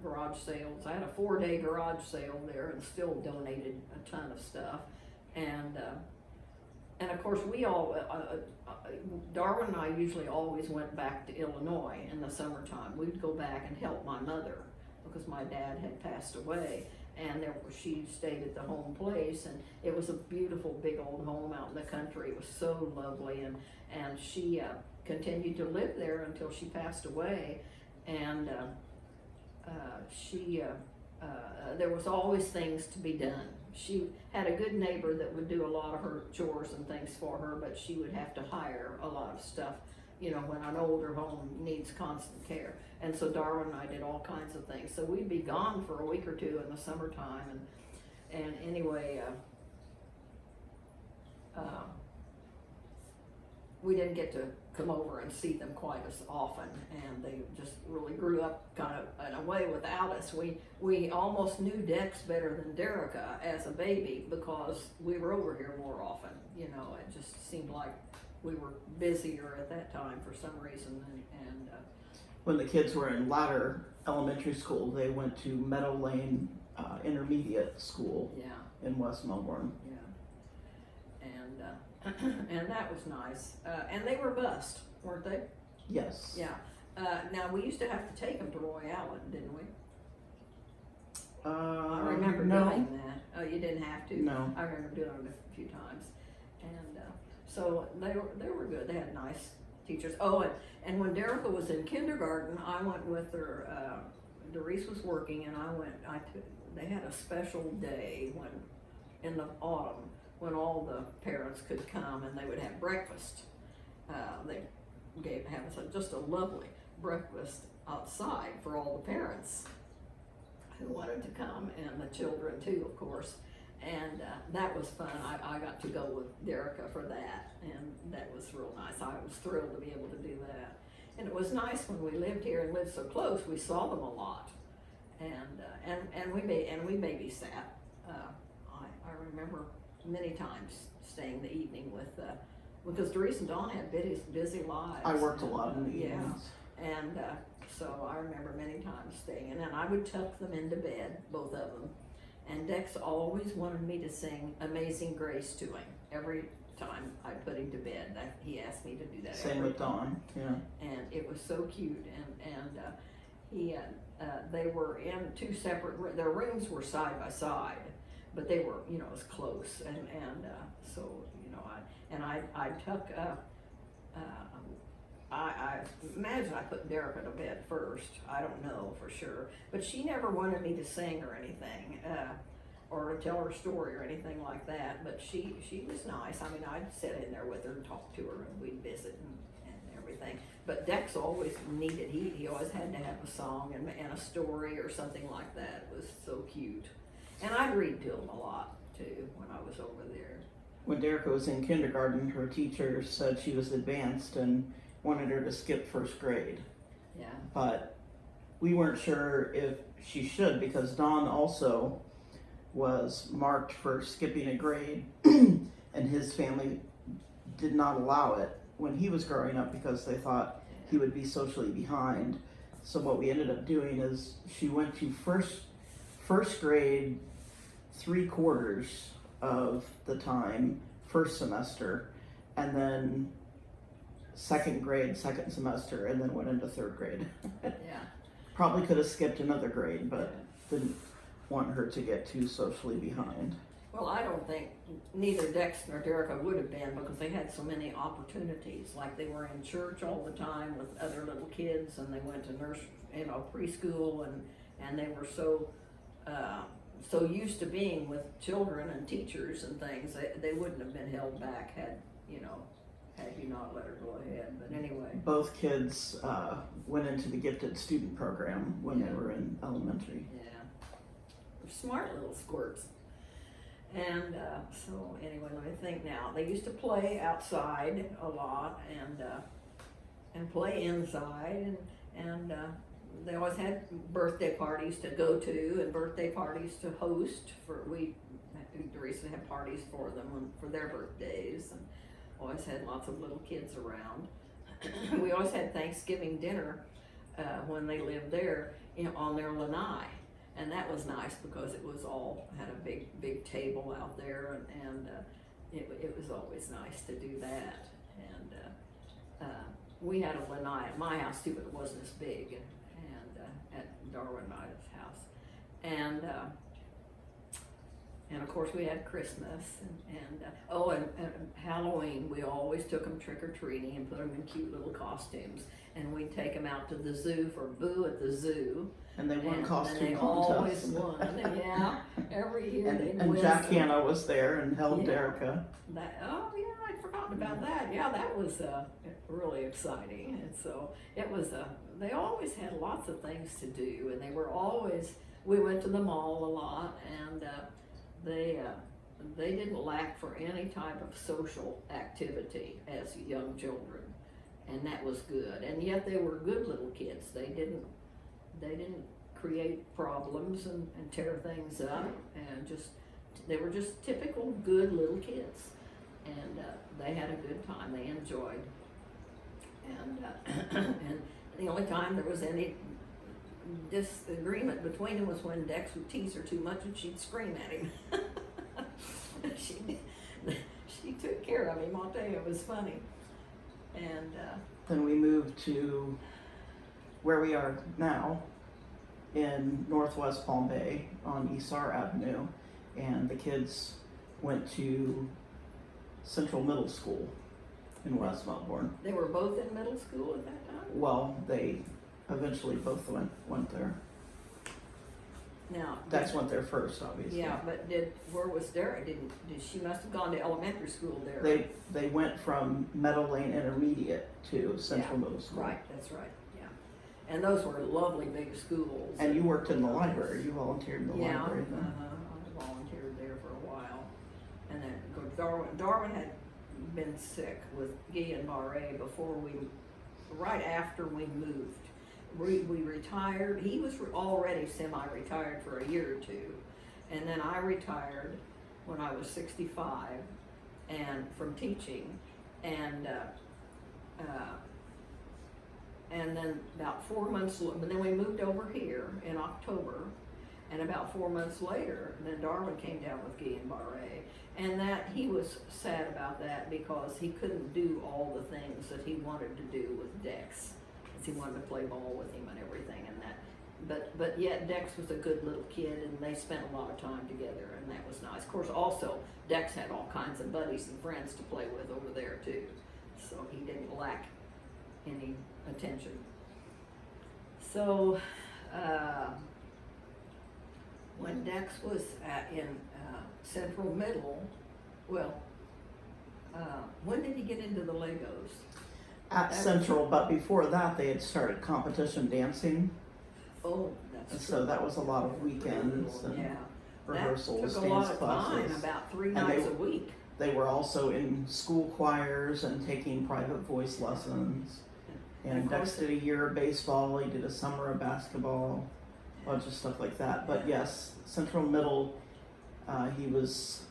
garage sales. I had a 4-day garage sale there and still donated a ton of stuff. And of course we all, Darwin and I usually always went back to Illinois in the summertime. We'd go back and help my mother because my dad had passed away, and she stayed at the home place, and it was a beautiful big old home out in the country. It was so lovely, and she continued to live there until she passed away, and there was always things to be done. She had a good neighbor that would do a lot of her chores and things for her, but she would have to hire a lot of stuff, when an older home needs constant care. And so Darwin and I did all kinds of things. So we'd be gone for a week or 2 in the summertime, and anyway, we didn't get to come over and see them quite as often, and they just really grew up kind of in a way without us. We almost knew Dex better than Derica as a baby because we were over here more often. It just seemed like we were busier at that time for some reason. And when the kids were in latter elementary school, they went to Meadow Lane Intermediate School in West Melbourne. And that was nice. And they were bused, weren't they? Yes. Yeah. Now, we used to have to take them to Roy Allen, didn't we? I remember doing that. Oh, you didn't have to? No. I remember doing it a few times. And so they were good. They had nice teachers. Oh, and when Derica was in kindergarten, I went with her. Doris was working, and they had a special day in the autumn, when all the parents could come and they would have breakfast. They have just a lovely breakfast outside for all the parents who wanted to come, and the children too, of course. And that was fun. I got to go with Derica for that, and that was real nice. I was thrilled to be able to do that. And it was nice when we lived here and lived so close. We saw them a lot, and we babysat. I remember many times staying the evening with, because Doris and Dawn had busy lives. I worked a lot in the evenings. And so I remember many times staying, and then I would tuck them into bed, both of them. And Dex always wanted me to sing Amazing Grace to him every time I put him to bed. He asked me to do that. Same with Dawn, yeah. And it was so cute, they were in 2 separate, their rooms were side by side, but they were, as close, and so, I tuck, I imagine I put Derica to bed first. I don't know for sure, but she never wanted me to sing or anything, or to tell her story or anything like that, but she was nice. I mean, I'd sit in there with her and talk to her, and we'd visit and everything, but Dex always needed, he always had to have a song and a story or something like that. It was so cute. And I'd read to him a lot, too, when I was over there. When Derica was in kindergarten, her teacher said she was advanced and wanted her to skip 1st grade. Yeah. But we weren't sure if she should, because Dawn also was marked for skipping a grade, and his family did not allow it when he was growing up because they thought he would be socially behind. So what we ended up doing is she went to first grade 3/4 of the time, 1st semester, and then 2nd grade, 2nd semester, and then went into 3rd grade. Yeah. Probably could have skipped another grade, but didn't want her to get too socially behind. Well, I don't think neither Dex nor Derica would have been, because they had so many opportunities. Like, they were in church all the time with other little kids, and they went to preschool, and they were so used to being with children and teachers and things. They wouldn't have been held back had you not let her go ahead. But anyway, Both kids went into the gifted student program when they were in elementary. yeah, they're smart little squirts. And so anyway, let me think now. They used to play outside a lot and play inside, and they always had birthday parties to go to and birthday parties to host. Teresa had parties for them for their birthdays, and always had lots of little kids around. We always had Thanksgiving dinner when they lived there on their lanai. And that was nice because it was all, had a big table out there, and it was always nice to do that. And we had a lanai at my house too, but it wasn't as big, and at Darwin and Ida's house. And of course we had Christmas, and Halloween. We always took them trick-or-treating and put them in cute little costumes. And we'd take them out to the zoo for Boo at the Zoo. And they won And costume they contests. always won, yeah. Every year they'd And win. Jack Hanna was there and held Yeah. Derica. I'd forgotten about that. Yeah, that was really exciting. And so it was. They always had lots of things to do, and they were always. We went to the mall a lot, and they didn't lack for any type of social activity as young children, and that was good. And yet they were good little kids. They didn't create problems and tear things up, and they were just typical good little kids, and they had a good time. They enjoyed, and the only time there was any disagreement between them was when Dex would tease her too much and she'd scream at him. She took care of him. I'll tell you, it was funny. And Then we moved to where we are now in Northwest Palm Bay on Isar Avenue, and the kids went to Central Middle School in West Melbourne. they were both in middle school at that time. Well, they eventually both went there. Now, Dex went there first, obviously. yeah, but where was Dara? Did she must have gone to elementary school there? They went from Meadow Lane Intermediate to Central Middle School. Right, that's right, yeah. And those were lovely big schools. And you worked in the library. You volunteered in the library then. I volunteered there for a while. And then of course, Darwin had been sick with Guillain-Barré right after we moved. We retired. He was already semi-retired for a year or two, and then I retired when I was 65, and from teaching, and then about 4 months. But then we moved over here in October, and about 4 months later, then Darwin came down with Guillain-Barré, and that he was sad about that because he couldn't do all the things that he wanted to do with Dex. He wanted to play ball with him and everything, and that, but yet Dex was a good little kid, and they spent a lot of time together, and that was nice. Of course, also Dex had all kinds of buddies and friends to play with over there too, so he didn't lack any attention. So when Dex was in Central Middle, when did he get into the Legos? At Central, but before that they had started competition dancing. Oh, that's And true. so that was a lot of weekends and Yeah, rehearsals, that took a dance lot of classes. time, about 3 And nights a week. They were also in school choirs and taking private voice lessons. And of course Dex did a year of baseball, he did a summer of basketball, a bunch of stuff like that. But yes, Central Middle, he was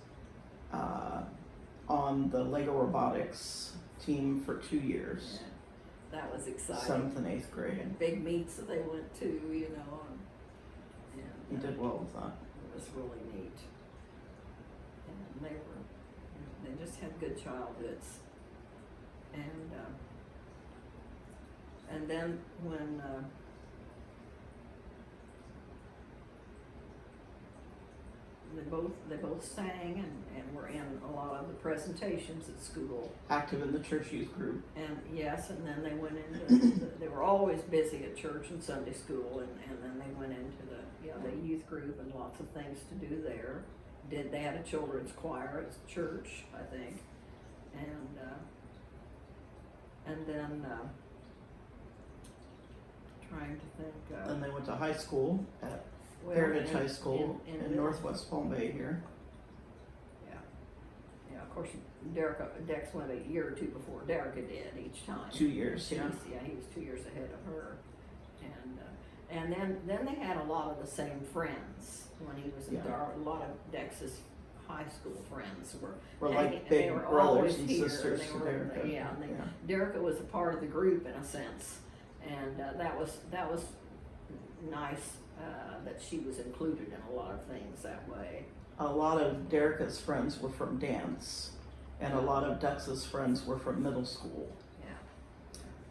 on the Lego Robotics team for 2 years, Yeah, that was exciting. 7th and 8th grade. And big meets that they went to, and He did well with that. it was really neat. And they just had good childhoods. And then when they both sang and were in a lot of the presentations at school. Active in the church youth group. And yes, and then they went into they were always busy at church and Sunday school, and then they went into the youth group and lots of things to do there. They had a children's choir at church, I think, and then trying to think. And they went to high school at Well, Heritage High School in Northwest Palm Bay here. Yeah, of course, Dex went a year or two before Derica did each time. 2 years, yeah. He was 2 years ahead of her. And then they had a lot of the same friends when he was in Darwin. A lot of Dex's high school friends Were like they big were brothers always and here. sisters They to were, Derica. Derica was a part of the group in a sense, and that was nice that she was included in a lot of things that way. A lot of Derica's friends were from dance, and a lot of Dex's friends were from middle school. Yeah.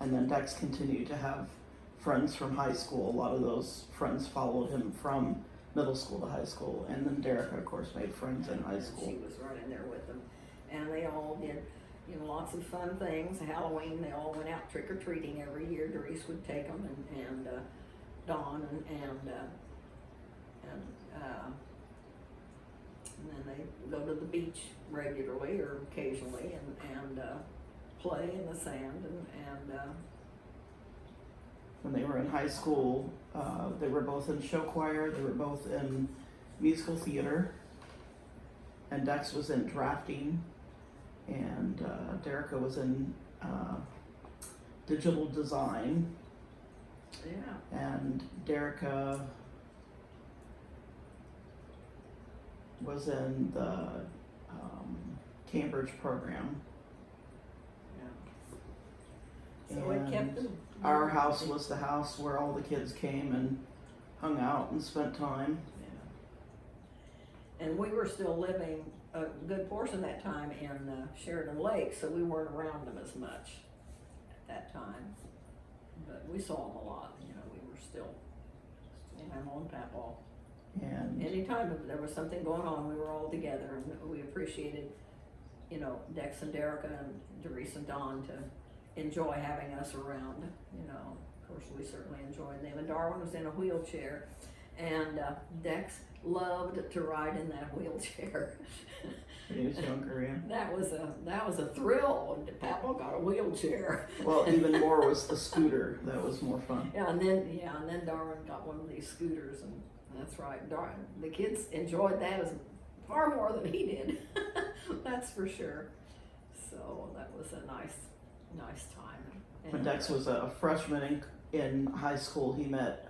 And then Dex continued to have friends from high school. A lot of those friends followed him from middle school to high school, and then Derica, of course, made friends in high school. She was right in there with them, and they all did, lots of fun things. Halloween, they all went out trick or treating every year. Doris would take them, and Dawn, and then they go to the beach regularly or occasionally, and play in the sand, and When they were in high school, they were both in show choir, they were both in musical theater, and Dex was in drafting, and Derica was in digital design, and Derica was in the Cambridge program. So it kept them. Our house was the house where all the kids came and hung out and spent time. And we were still living a good portion of that time in Sheridan Lake, so we weren't around them as much at that time. But we saw them a lot, we were still Mama and Papa. And Anytime there was something going on, we were all together, and we appreciated, Dex and Derica and Doris and Dawn to enjoy having us around. Of course, we certainly enjoyed them. And Darwin was in a wheelchair, and Dex loved to ride in that wheelchair. he was younger, yeah. That was a thrill when Papa got a wheelchair. Well, even more was the scooter. That was more fun. And then Darwin got one of these scooters, and that's right. Darwin, the kids enjoyed that as far more than he did. That's for sure. So that was a nice time. When Dex was a freshman in high school, he met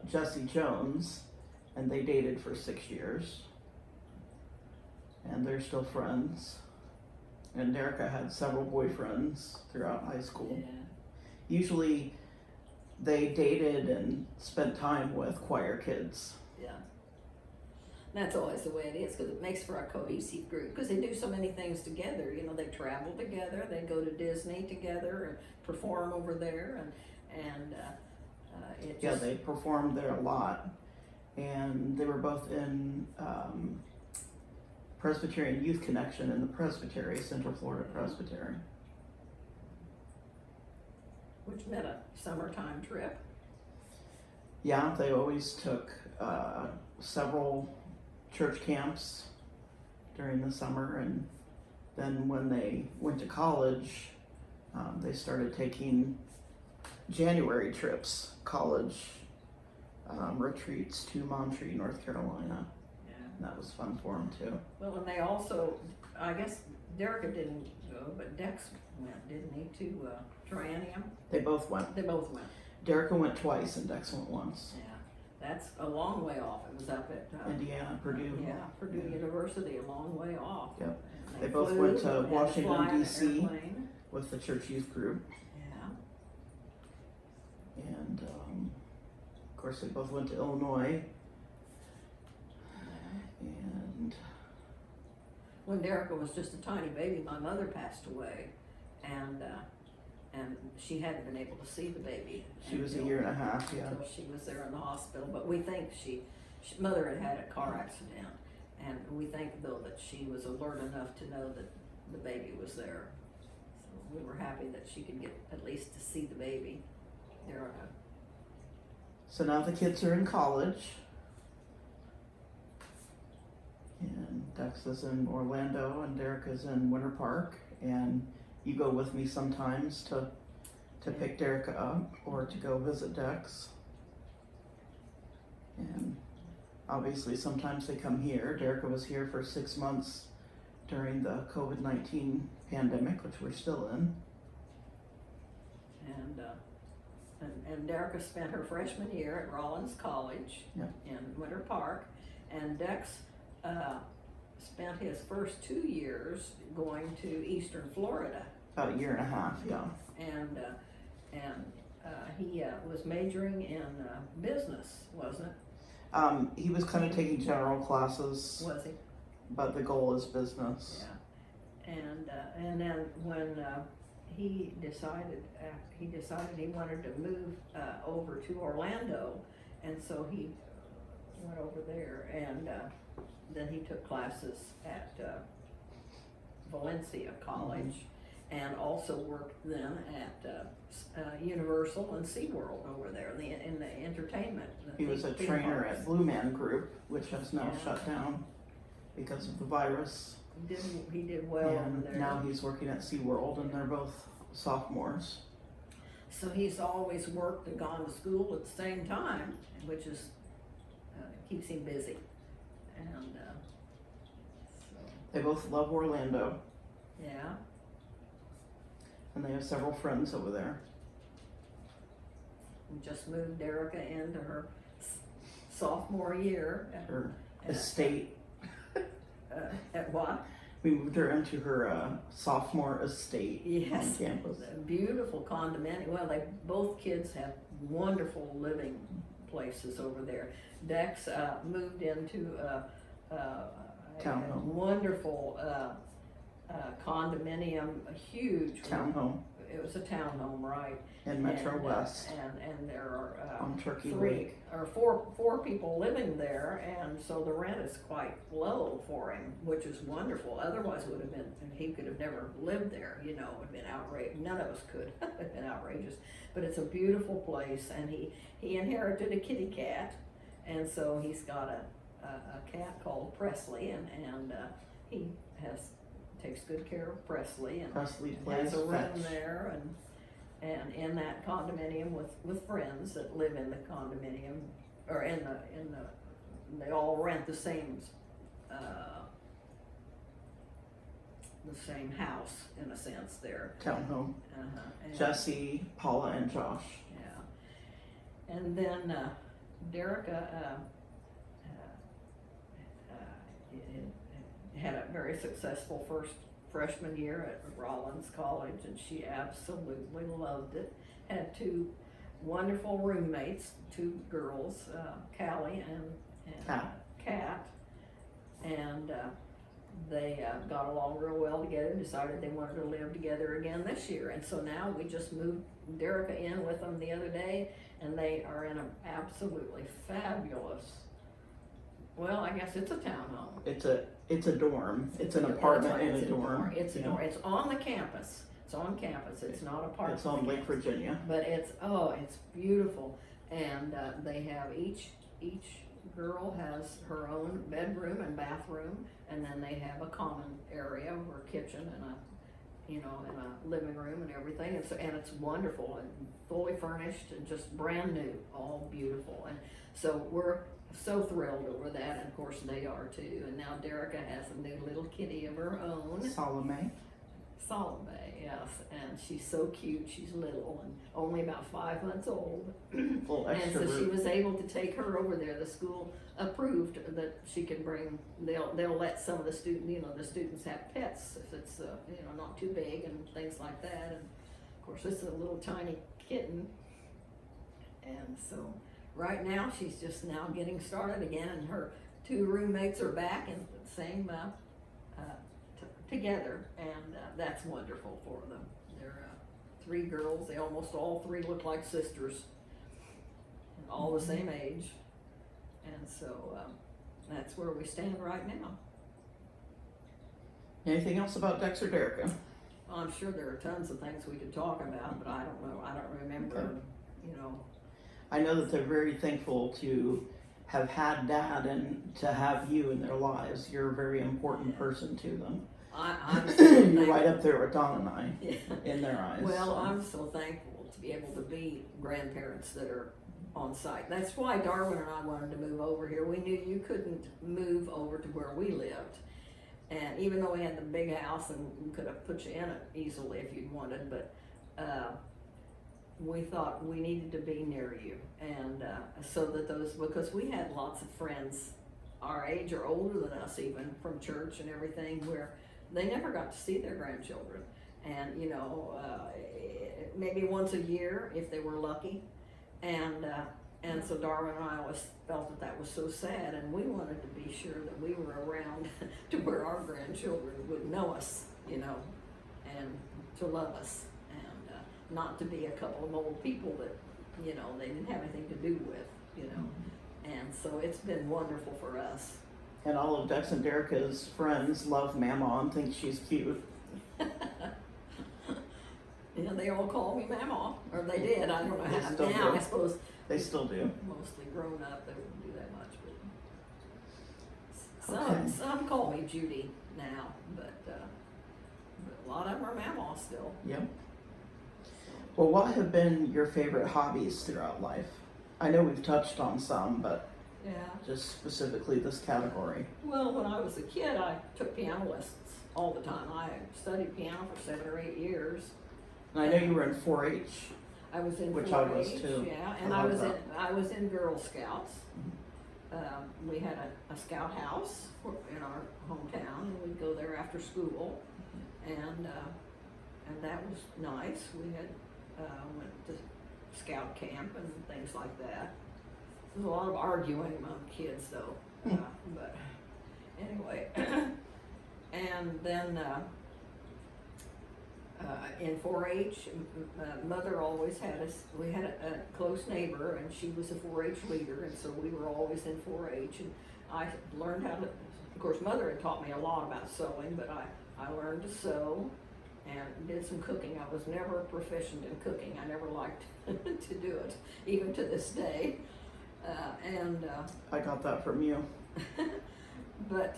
Jesse Jones, and they dated for 6 years. And they're still friends. And Derica had several boyfriends throughout high school. Yeah. Usually they dated and spent time with choir kids. Yeah. That's always the way it is, because it makes for a cohesive group, because they do so many things together. They travel together, they go to Disney together and perform over there, and it just... Yeah, they performed there a lot. And they were both in Presbyterian Youth Connection in the Presbytery, Central Florida Presbytery. Which meant a summertime trip. Yeah, they always took several church camps during the summer, and then when they went to college, they started taking January trips, college retreats to Montreat, North Carolina. Yeah. And that was fun for them too. Well, and they also, I guess Derica didn't go, but Dex went, didn't he, to Triennium? They both went. They both went. Derica went twice and Dex went once. Yeah, that's a long way off. It was up at Indiana, Purdue. Yeah, Purdue University, a long way off. Yep. And They both flew went to and had fly Washington, in an D.C. airplane. with the church youth group. Yeah. And of course, they both went to Illinois. And When Derica was just a tiny baby, my mother passed away, and she hadn't been able to see the baby. she was a year and a half, yeah. Until she was there in the hospital. But we think she mother had a car accident, And we think though that she was alert enough to know that the baby was there. So we were happy that she could get at least to see the baby, Erica. So now the kids are in college. And Dex is in Orlando and Derek is in Winter Park. And you go with me sometimes to pick Derek up or to go visit Dex. And obviously sometimes they come here. Derek was here for 6 months during the COVID-19 pandemic, which we're still in. And Derica spent her freshman year at Rollins College in Winter Park, and Dex spent his first 2 years going to Eastern Florida. About a year and a half, yeah. And he was majoring in business, wasn't it? He was kind of taking general classes, Was he? but the goal is business. Yeah. And then when he decided he wanted to move over to Orlando, and so he went over there, and then he took classes at Valencia College, and also worked then at Universal and SeaWorld over there in the entertainment. He was a trainer at Blue Man Group, which has now shut down because of the virus. He did well over there. Now he's working at SeaWorld, and they're both sophomores. So he's always worked and gone to school at the same time, which is keeps him busy. And so They both love Orlando, yeah. and they have several friends over there. We just moved Derica into her sophomore year Her estate. at what? We moved her into her sophomore estate Yes. on campus. A beautiful condominium. Well, both kids have wonderful living places over there. Dex moved into a Townhome. wonderful condominium, a huge Townhome It was a townhome, right? in Metro And, West and there are on Turkey Lake. four people living there, and so the rent is quite low for him, which is wonderful. Otherwise, would have been he could have never lived there. You know, it would have been outrageous. None of us could. It'd been outrageous, but it's a beautiful place, and he inherited a kitty cat, and so he's got a cat called Presley, and he takes good care of Presley, and Presley plays has a room fetch. there, and in that condominium with friends that live in the condominium, or in the they all rent the same house in a sense there. Townhome. And, Jesse, Paula, and Josh. yeah, and then Derica had a very successful freshman year at Rollins College, and she absolutely loved it. Had two wonderful roommates, two girls, Callie and Kat, and they got along real well together, decided they wanted to live together again this year, and so now we just moved Derica in with them the other day, and they are in an absolutely fabulous, well, I guess it's a townhome. It's a dorm. It's an apartment in a dorm. It's a dorm. It's on the campus. It's on campus. It's not a part. It's on Lake Virginia. But it's beautiful, and they have each girl has her own bedroom and bathroom, and then they have a common area or kitchen and a living room and everything. And it's wonderful and fully furnished and just brand new, all beautiful. And so we're so thrilled over that, and of course they are too. And now Derica has a new little kitty of her own. Salome, yes, and she's so cute. She's little and only about 5 months old. Full And so extrovert. she was able to take her over there. The school approved that she can bring. They'll let some of the students have pets if it's not too big and things like that. And of course, this is a little tiny kitten, and so right now she's just now getting started again, and her two roommates are back in the same together, and that's wonderful for them. They're three girls. They almost all three look like sisters, and all the same age, and so that's where we stand right now. Anything else about Dex or Derica? Well, I'm sure there are tons of things we could talk about, but I don't know, I don't remember, Okay. you know. I know that they're very thankful to have had Dad and to have you in their lives. You're a very important person to them. I'm so You're right thankful. up there with Don and I Yeah. in their eyes. Well, so. I'm so thankful to be able to be grandparents that are on site. That's why Darwin and I wanted to move over here. We knew you couldn't move over to where we lived. And even though we had the big house and we could have put you in it easily if you'd wanted, but we thought we needed to be near you. And so that because we had lots of friends our age or older than us even from church and everything where they never got to see their grandchildren. And you know, maybe once a year if they were lucky. And so Darwin and I always felt that was so sad, and we wanted to be sure that we were around to where our grandchildren would know us, you know, and to love us, and not to be a couple of old people that, you know, they didn't have anything to do with, you know. And so it's been wonderful for us. And all of Dex and Derica's friends love Mama and think she's cute. You know, they all call me Mama, or they did. I don't know They how still now. do. I suppose They still do. mostly grown up, they wouldn't do that much. But Okay. some call me Judy now, but a lot of them are Mama still. Yep. Well, what have been your favorite hobbies throughout life? I know we've touched on some, but Yeah. just specifically this category. Well, when I was a kid, I took piano lessons all the time. I studied piano for 7 or 8 years. And I know you were in 4-H. I was in Which 4-H, I was too. yeah, and I I love was that. I was in Girl Scouts. We had a scout house in our hometown, and we'd go there after school, and that was nice. We had went to scout camp and things like that. There's a lot of arguing among kids, though. But anyway, and then. In 4-H, Mother always had us, we had a close neighbor, and she was a 4-H leader, and so we were always in 4-H, and I learned how to, of course, Mother had taught me a lot about sewing, but I learned to sew and did some cooking. I was never proficient in cooking. I never liked to do it, even to this day. I got that from you. But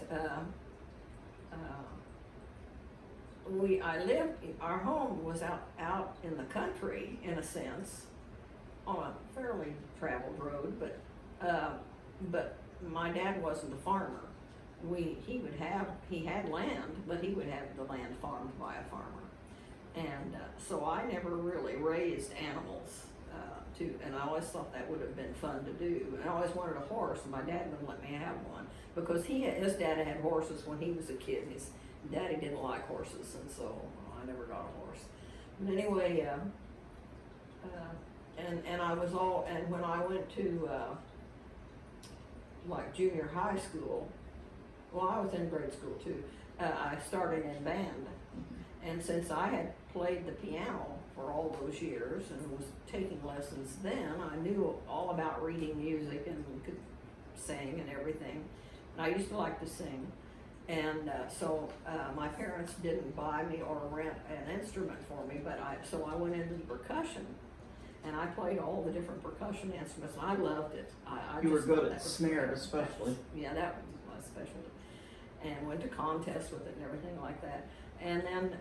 our home was out in the country in a sense, on a fairly traveled road, but my dad wasn't a farmer. He had land, but he would have the land farmed by a farmer. And so I never really raised animals and I always thought that would have been fun to do. And I always wanted a horse, and my dad wouldn't let me have one because his dad had horses when he was a kid. His daddy didn't like horses, and so I never got a horse. But anyway, and I was and when I went to like junior high school, well, I was in grade school too. I started in band, and since I had played the piano for all those years and was taking lessons then, I knew all about reading music and could sing and everything. And I used to like to sing. And so my parents didn't buy me or rent an instrument for me, so I went into the percussion, and I played all the different percussion instruments, and I loved it. You were just good thought at that was- snare especially. Yeah, that was my specialty. And went to contests with it and everything like that. And then,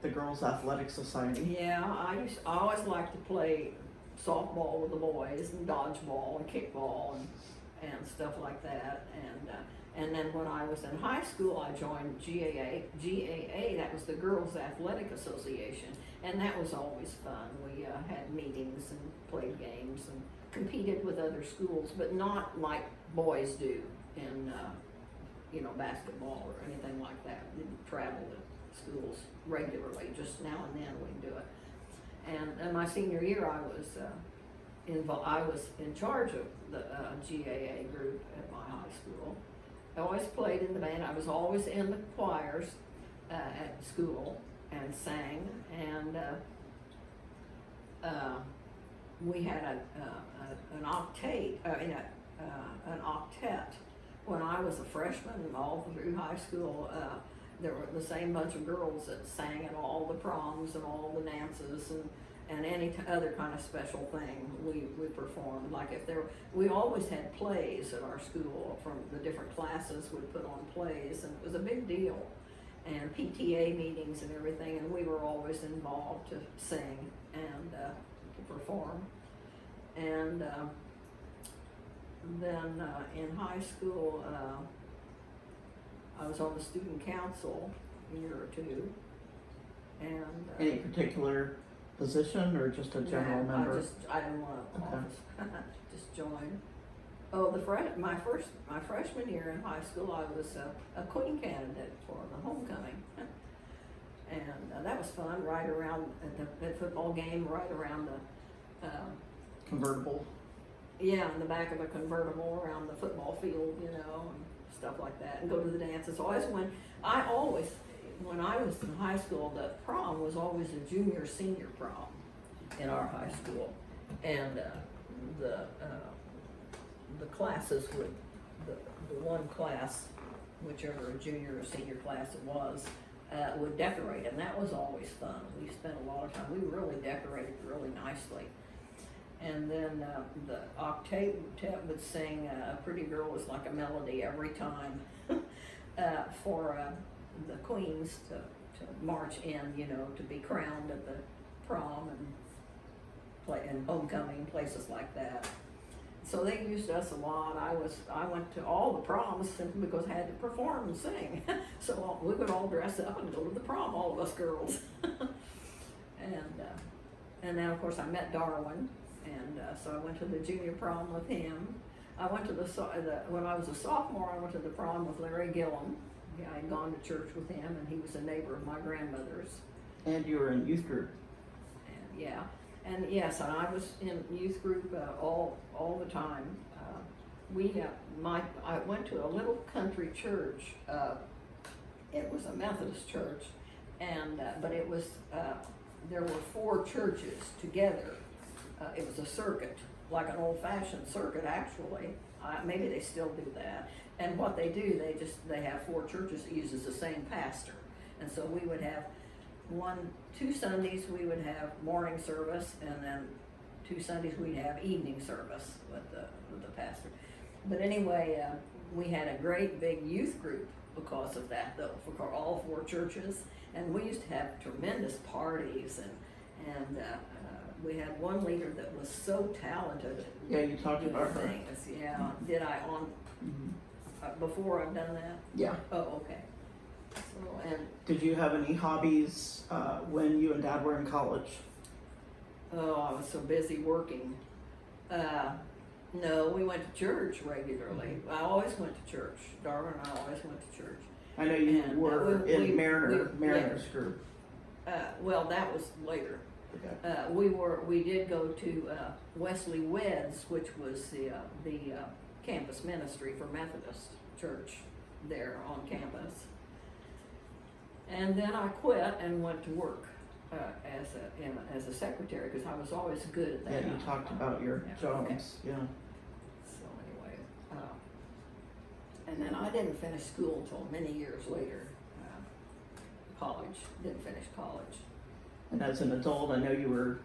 The Girls Athletic Society. yeah, I always liked to play softball with the boys and dodgeball and kickball and stuff like that. And then when I was in high school, I joined GAA, that was the Girls Athletic Association, and that was always fun. We had meetings and played games and competed with other schools, but not like boys do in, basketball or anything like that. We didn't travel to schools regularly, just now and then we'd do it. And in my senior year, I was in charge of the GAA group at my high school. I always played in the band. I was always in the choirs at school and sang. And we had an octave, an octet. When I was a freshman and all through high school, there were the same bunch of girls that sang at all the proms and all the dances and any other kind of special thing we performed. Like if there, we always had plays at our school from the different classes would put on plays, and it was a big deal. And PTA meetings and everything, and we were always involved to sing and to perform. And then in high school, I was on the student council a year or two. And Any particular position or just a general member? I didn't want to Okay. office. Just joined. Oh, my freshman year in high school, I was a queen candidate for the homecoming, and that was fun. Right around at the football game, right around the Convertible. yeah, in the back of a convertible around the football field, you know, and stuff like that, and go to the dances. When I was in high school, the prom was always a junior senior prom in our high school, and the classes would, the one class, whichever junior or senior class it was, would decorate, and that was always fun. We spent a lot of time, we really decorated really nicely. And then the octave would sing "A Pretty Girl Is Like a Melody" every time for the queens to march in, you know, to be crowned at the prom and homecoming, places like that. So they used us a lot. I went to all the proms simply because I had to perform and sing. So we would all dress up and go to the prom, all of us girls. And then of course I met Darwin, and so I went to the junior prom with him. I went to when I was a sophomore, I went to the prom with Larry Gillum. Yeah, I had gone to church with him, and he was a neighbor of my grandmother's. And you were in youth group. And yeah. And yes, and I was in youth group all the time. I went to a little country church. It was a Methodist church, and but it was there were 4 churches together. It was a circuit, like an old-fashioned circuit, actually. Maybe they still do that. And what they do, they have 4 churches that uses the same pastor, and so we would have 2 Sundays we would have morning service, and then 2 Sundays we'd have evening service with the pastor. But anyway, we had a great big youth group because of that, though, for all 4 churches, and we used to have tremendous parties, and we had one leader that was so talented. Yeah, you talked about her. Things. Yeah, did I before I've done that? Yeah. Oh, okay. So, and Did you have any hobbies when you and Dad were in college? oh, I was so busy working. No, we went to church regularly. I always went to church. Darwin and I always went to church. I know you And, were in Mariners yeah. group. Well, that was later. Okay. We did go to Wesley Weds, which was the campus ministry for Methodist Church there on campus. And then I quit and went to work as a secretary, because I was always good at that. Yeah, you talked about your Yeah, jobs. okay. Yeah. So anyway, and then I didn't finish school until many years later. College, didn't finish college. And as an adult, I know you were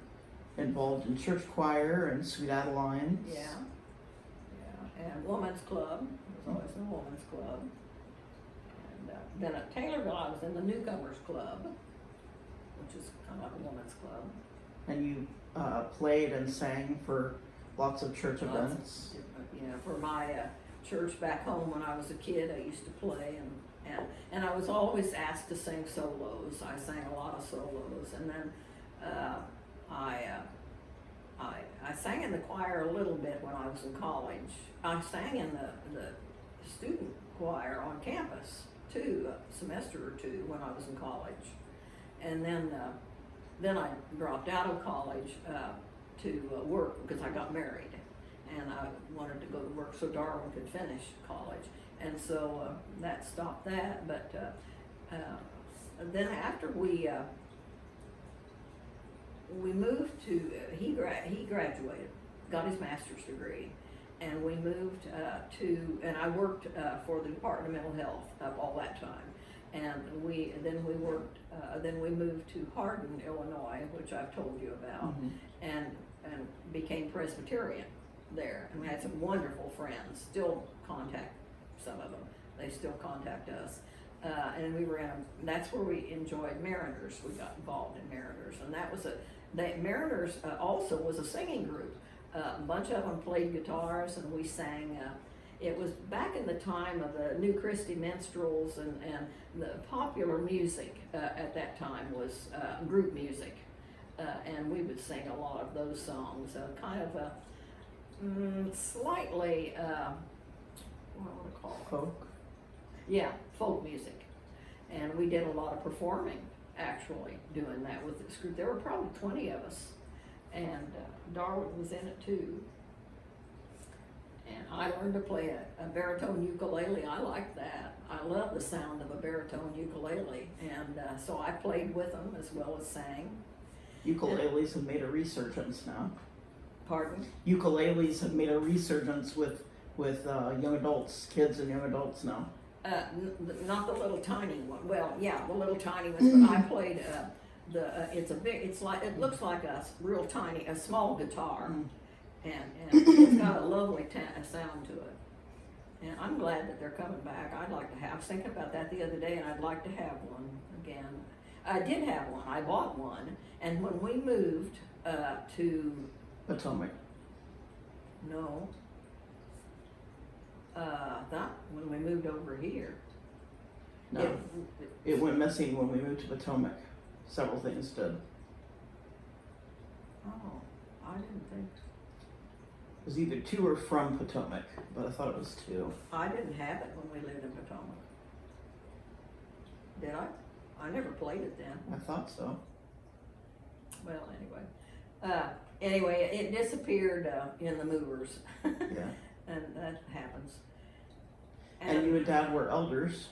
involved in church choir and Sweet Adelines. Yeah, and women's club. I was always in the women's club. And then at Taylorville, I was in the newcomers club, which is kind of like a women's club. And you played and sang for lots of church events. You know, for my church back home when I was a kid, I used to play, and I was always asked to sing solos. I sang a lot of solos, and then I sang in the choir a little bit when I was in college. I sang in the student choir on campus too, a semester or 2 when I was in college, and then I dropped out of college to work because I got married, and I wanted to go to work so Darwin could finish college, and so that stopped that. But then after we moved to he graduated, got his master's degree, and we moved and I worked for the Department of Mental Health all that time. And then we moved to Hardin, Illinois, which I've told you about, and became Presbyterian there, and we had some wonderful friends. Still contact some of them. They still contact us, and we were in. That's where we enjoyed Mariners. We got involved in Mariners, and that was Mariners also was a singing group. A bunch of them played guitars, and we sang. It was back in the time of the New Christy Minstrels, and the popular music at that time was group music, and we would sing a lot of those songs, kind of a slightly, what would I call it? Folk. Yeah, folk music. And we did a lot of performing, actually, doing that with this group. There were probably 20 of us, and Darwin was in it too. And I learned to play a baritone ukulele. I liked that. I love the sound of a baritone ukulele, and so I played with them as well as sang. Ukuleles have made a resurgence now. Pardon? Ukuleles have made a resurgence with young adults, kids and young adults now. Not the little tiny one. Well, yeah, the little tiny one. But I played it looks like a real tiny, a small guitar. And it's got a lovely sound to it. And I'm glad that they're coming back. I was thinking about that the other day, and I'd like to have one again. I did have one. I bought one. And when we moved to Potomac. No. That when we moved over here. No. It went missing when we moved to Potomac. Several things did. Oh, I didn't think. It was either 2 or from Potomac, but I thought it was 2. I didn't have it when we lived in Potomac. Did I? I never played it then. I thought so. Well, anyway, it disappeared in the movers. Yeah. And that happens. And you and Dad were elders.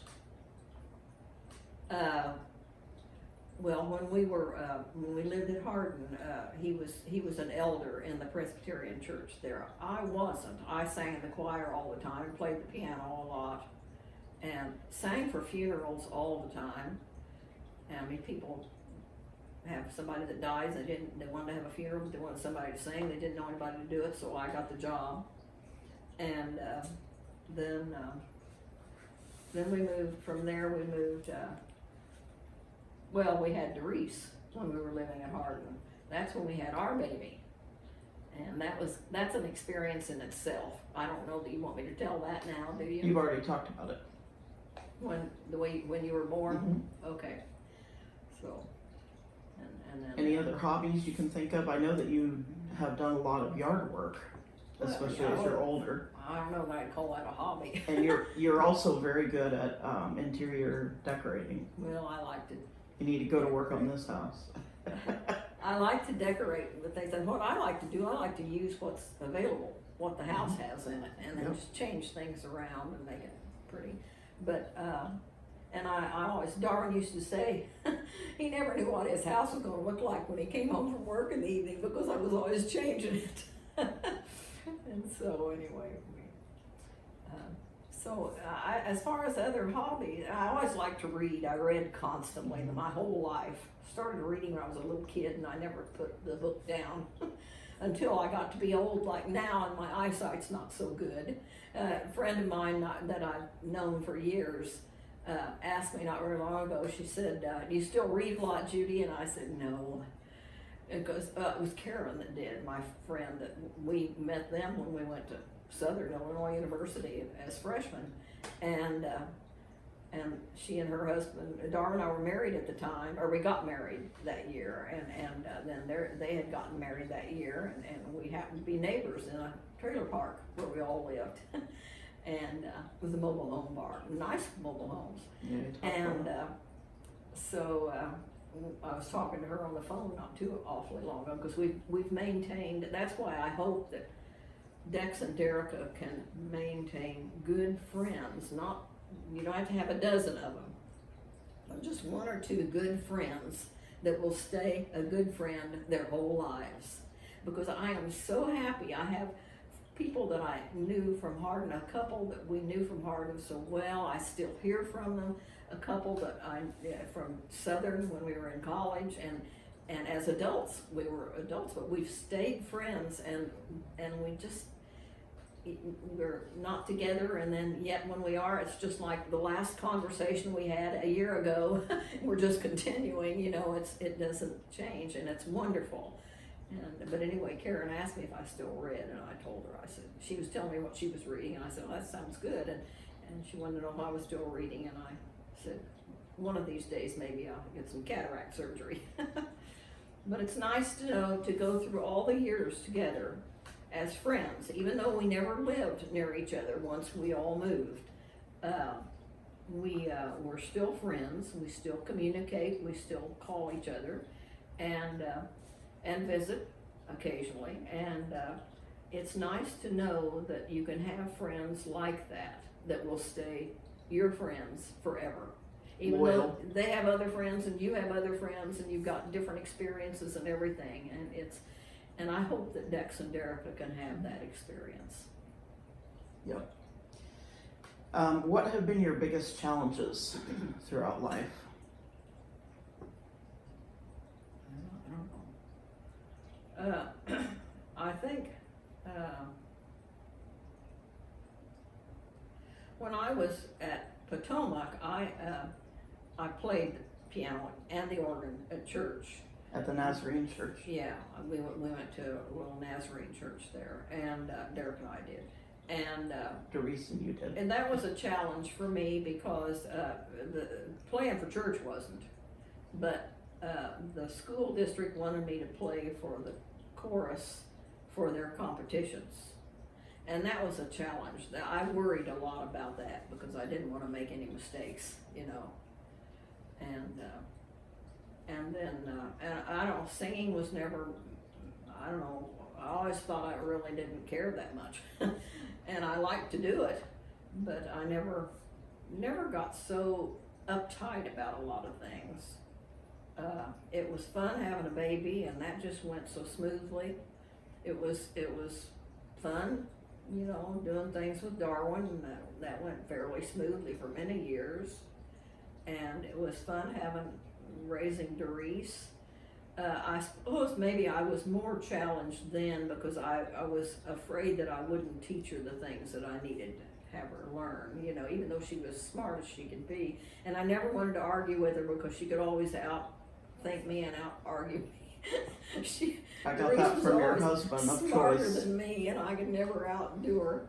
Well, when we lived at Hardin, he was an elder in the Presbyterian church there. I wasn't. I sang in the choir all the time, played the piano a lot, and sang for funerals all the time. And I mean, people have somebody that dies, they wanted to have a funeral, but they wanted somebody to sing. They didn't know anybody to do it, so I got the job. And then we moved from there. We moved. Well, we had Doris when we were living at Hardin. That's when we had our baby, and that's an experience in itself. I don't know that you want me to tell that now, do you? You've already talked about it. When you were born. Okay. So, and then. Any other hobbies you can think of? I know that you have done a lot of yard work, especially as you're older. I don't know that I'd call that a hobby. And you're also very good at interior decorating. Well, I like to. You need to go to work on this house. I like to decorate with things, and what I like to do, I like to use what's available, what the house has in it, and then just change things around and make it pretty. But and I always, Darwin used to say, he never knew what his house was going to look like when he came home from work in the evening because I was always changing it. And so anyway. As far as other hobbies, I always liked to read. I read constantly my whole life. Started reading when I was a little kid, and I never put the book down until I got to be old like now, and my eyesight's not so good. A friend of mine that I've known for years asked me not very long ago, she said, do you still read a lot, Judy? And I said, no. Because it was Karen that did, my friend, that we met them when we went to Southern Illinois University as freshmen, and she and her husband, Darwin and I were married at the time, or we got married that year, and then they had gotten married that year, and we happened to be neighbors in a trailer park where we all lived, and it was a mobile home park, nice mobile homes, and so I was talking to her on the phone not too awfully long ago, because we've maintained. That's why I hope that Dex and Derica can maintain good friends. Not, you don't have to have a dozen of them, but just 1 or 2 good friends that will stay a good friend their whole lives. Because I am so happy. I have people that I knew from Hardin, a couple that we knew from Hardin so well, I still hear from them. A couple that from Southern when we were in college, and as adults, we were adults, but we've stayed friends, and we just, we're not together, and then yet when we are, it's just like the last conversation we had a year ago. We're just continuing, you know, it doesn't change, and it's wonderful. But anyway, Karen asked me if I still read, and I told her. I said, she was telling me what she was reading, and I said, well, that sounds good, and she wanted to know if I was still reading, and I said, one of these days maybe I'll get some cataract surgery. But it's nice to know, to go through all the years together as friends, even though we never lived near each other once we all moved. We're still friends, we still communicate, we still call each other, and visit occasionally, and it's nice to know that you can have friends like that will stay your friends forever. Even though they have other friends and you have other friends and you've got different experiences and everything, and I hope that Dex and Derica can have that experience. Yep. What have been your biggest challenges throughout life? I don't know. I think when I was at Potomac, I played piano and the organ at church. At the Nazarene church? Yeah, we went to a little Nazarene church there, and Derek and I did. And Doris and you did. And that was a challenge for me because the playing for church wasn't, but the school district wanted me to play for the chorus for their competitions, and that was a challenge. I worried a lot about that because I didn't want to make any mistakes, you know. And then I don't know, singing was never, I don't know, I always thought I really didn't care that much. And I liked to do it, but I never got so uptight about a lot of things. It was fun having a baby, and that just went so smoothly. It was fun, you know, doing things with Darwin, and that went fairly smoothly for many years. And it was fun raising Doris. I suppose maybe I was more challenged then because I was afraid that I wouldn't teach her the things that I needed to have her learn, you know, even though she was smart as she could be. And I never wanted to argue with her because she could always out-think me and out-argue me. I got that from your husband of smarter choice. than me, and I could never outdo her.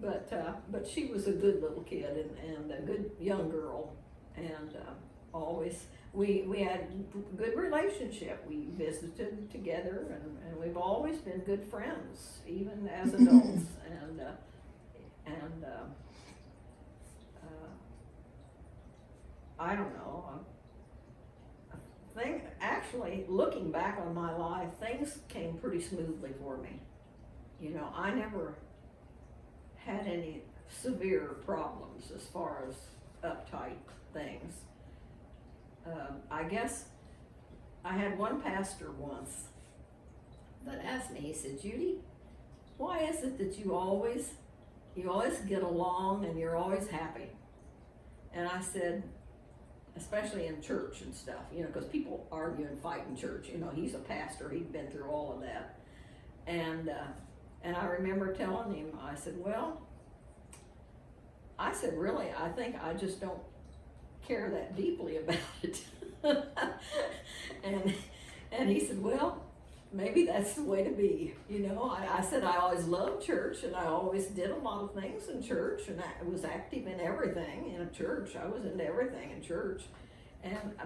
But she was a good little kid and a good young girl, and always. We had a good relationship. We visited together, and we've always been good friends, even as adults. I don't know. I think actually, looking back on my life, things came pretty smoothly for me. You know, I never had any severe problems as far as uptight things. I guess I had one pastor once that asked me, he said, Judy, why is it that you always get along and you're always happy? And I said, especially in church and stuff, you know, because people argue and fight in church. You know, he's a pastor, he'd been through all of that. And I remember telling him, I said, well, really, I think I just don't care that deeply about it. and he said, well, maybe that's the way to be. You know, I said I always loved church, and I always did a lot of things in church, and I was active in everything in a church. I was into everything in church.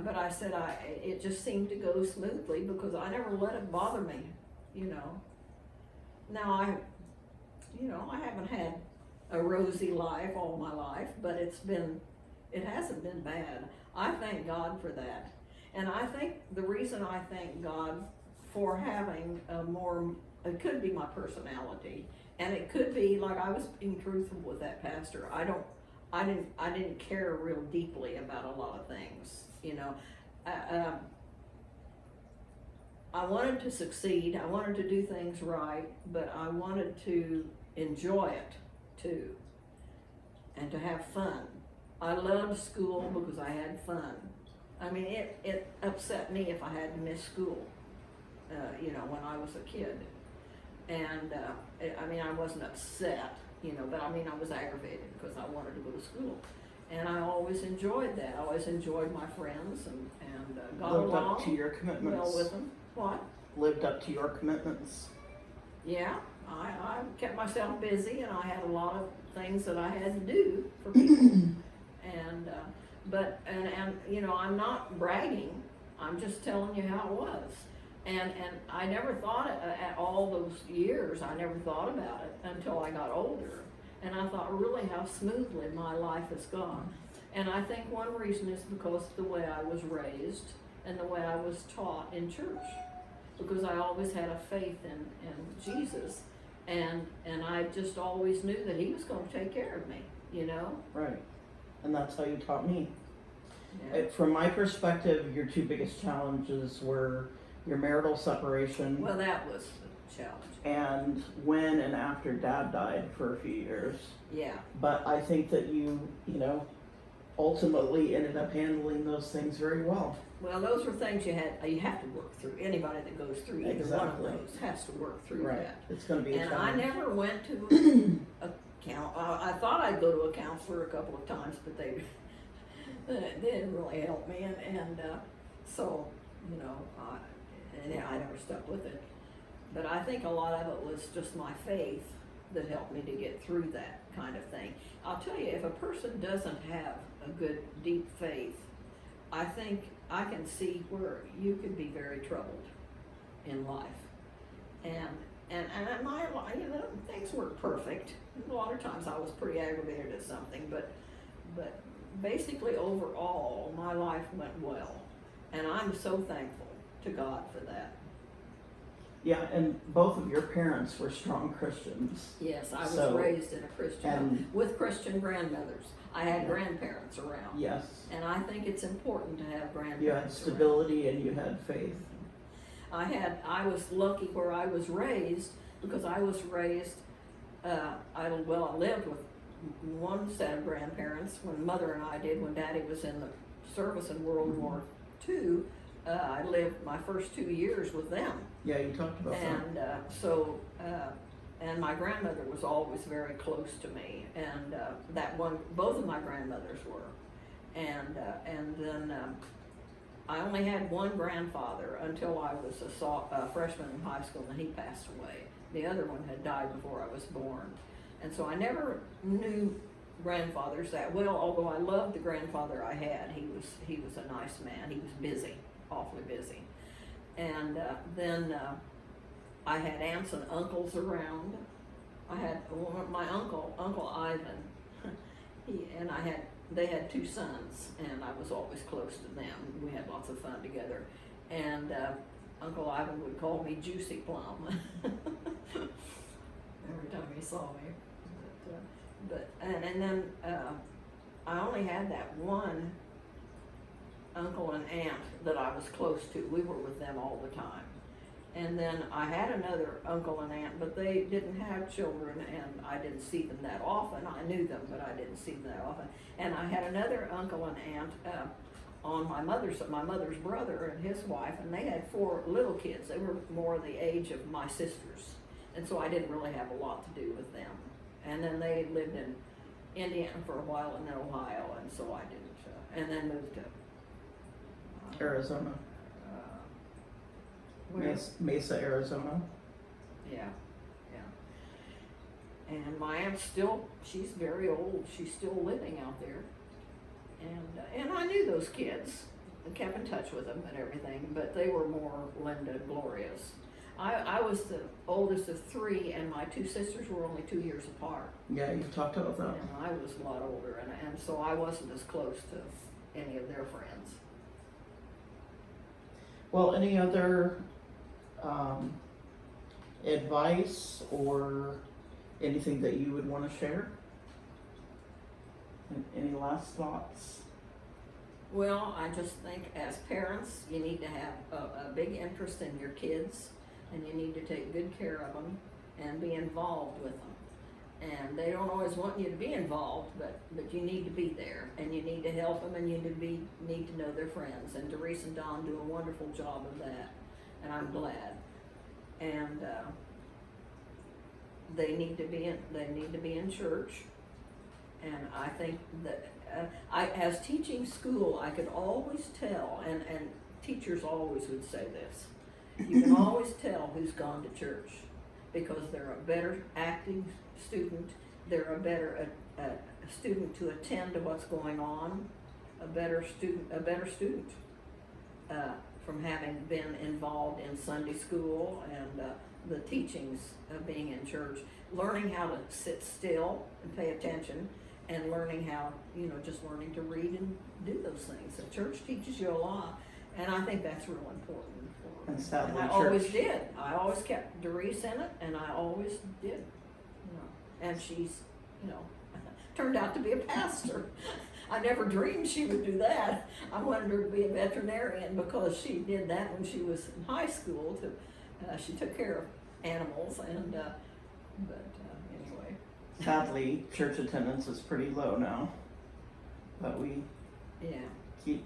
But I said it just seemed to go smoothly because I never let it bother me, you know. Now I haven't had a rosy life all my life, but it hasn't been bad. I thank God for that. And I think the reason I thank God for having it could be my personality, and it could be like I was being truthful with that pastor. I didn't care real deeply about a lot of things, you know. I wanted to succeed. I wanted to do things right, but I wanted to enjoy it too, and to have fun. I loved school because I had fun. I mean, it upset me if I had to miss school, when I was a kid. And I wasn't upset, but I was aggravated because I wanted to go to school. And I always enjoyed that. I always enjoyed my friends and got Lived along up to your commitments. well with them. What? Lived up to your commitments. Yeah, I kept myself busy, and I had a lot of things that I had to do for people. I'm not bragging. I'm just telling you how it was. And I never thought at all those years, I never thought about it until I got older. And I thought really how smoothly my life has gone. And I think one reason is because of the way I was raised and the way I was taught in church. Because I always had a faith in Jesus. And I just always knew that he was going to take care of me, Right. And that's how you taught me. Yeah. From my perspective, your two biggest challenges were your marital separation. Well, that was a challenge. And when and after Dad died for a few years. Yeah. But I think that you ultimately ended up handling those things very well. Well, those were things you have to work through. Anybody that goes through either one of those has to work through Right. that. It's going to be a And challenge. I never went to I thought I'd go to a counselor a couple of times, but they didn't really help me, so I never stuck with it. But I think a lot of it was just my faith that helped me to get through that kind of thing. I'll tell you, if a person doesn't have a good, deep faith, I think I can see where you could be very troubled in life. And my life, things weren't perfect. A lot of times I was pretty aggravated at something, but basically overall, my life went well. And I'm so thankful to God for that. Yeah, and both of your parents were strong Christians. Yes, I was raised in a Christian home with Christian grandmothers. I had grandparents around. Yes. And I think it's important to have grandparents. You had stability and you had faith. I was lucky where I was raised because I was raised, I lived with one set of grandparents when Mother and I did, when Daddy was in the service in World War II. I lived my first 2 years with them. Yeah, you talked about that. And my grandmother was always very close to me, and both of my grandmothers were. And then I only had one grandfather until I was a freshman in high school, and he passed away. The other one had died before I was born. And so I never knew grandfathers that well, although I loved the grandfather I had. He was a nice man. He was busy, awfully busy. And then I had aunts and uncles around. I had my uncle Ivan. They had 2 sons, and I was always close to them. We had lots of fun together. And Uncle Ivan would call me Juicy Plum every time he saw me. And then I only had that one uncle and aunt that I was close to. We were with them all the time. And then I had another uncle and aunt, but they didn't have children, and I didn't see them that often. I knew them, but I didn't see them that often. And I had another uncle and aunt on my mother's brother and his wife, and they had 4 little kids. They were more the age of my sisters, and so I didn't really have a lot to do with them. And then they lived in Indiana for a while, and then Ohio, and so I didn't. And then moved to Arizona. where? Mesa, Arizona. Yeah. And my aunt's she's very old. She's still living out there. And I knew those kids and kept in touch with them and everything, but they were more Linda Gloria's. I was the oldest of 3, and my 2 sisters were only 2 years apart. Yeah, you've talked about that. And I was a lot older, and so I wasn't as close to any of their friends. Well, any other advice or anything that you would want to share? Any last thoughts? Well, I just think as parents, you need to have a big interest in your kids, and you need to take good care of them and be involved with them. And they don't always want you to be involved, but you need to be there, and you need to help them, and you need to know their friends. And Doris and Don do a wonderful job of that, and I'm glad. And they need to be in church. And I think that as teaching school, I could always tell, and teachers always would say this, you can always tell who's gone to church, because they're a better acting student, they're a better student to attend to what's going on, a better student from having been involved in Sunday school and the teachings of being in church, learning how to sit still and pay attention, and learning how, just learning to read and do those things. The church teaches you a lot, and I think that's real important. And sadly, I always did. I always kept Doris in it, and I always did. And she's, turned out to be a pastor. I never dreamed she would do that. I wanted her to be a veterinarian because she did that when she was in high school. She took care of animals, and anyway. Sadly, church attendance is pretty low now, but we keep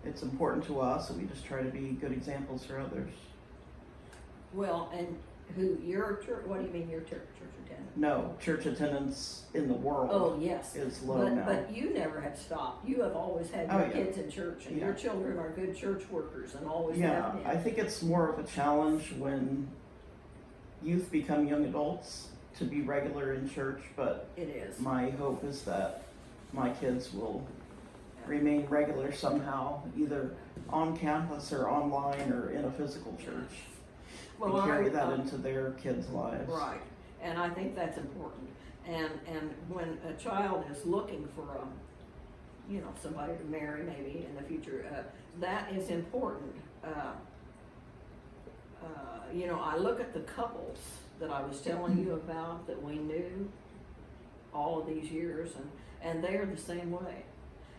it's important to us, and we just try to be good examples for others. Well, and your church, what do you mean your church attendance? No, church attendance in the world is low now. But you never have stopped. You have always had your kids in church, and your children are good church workers and always have been. I think it's more of a challenge when youth become young adults to be regular in church, but it is. My hope is that my kids will remain regular somehow, either on campus or online or in a physical church. Well, and carry that into their kids' lives. Right, and I think that's important. And when a child is looking for somebody to marry maybe in the future, that is important. I look at the couples that I was telling you about that we knew all of these years, and they are the same way.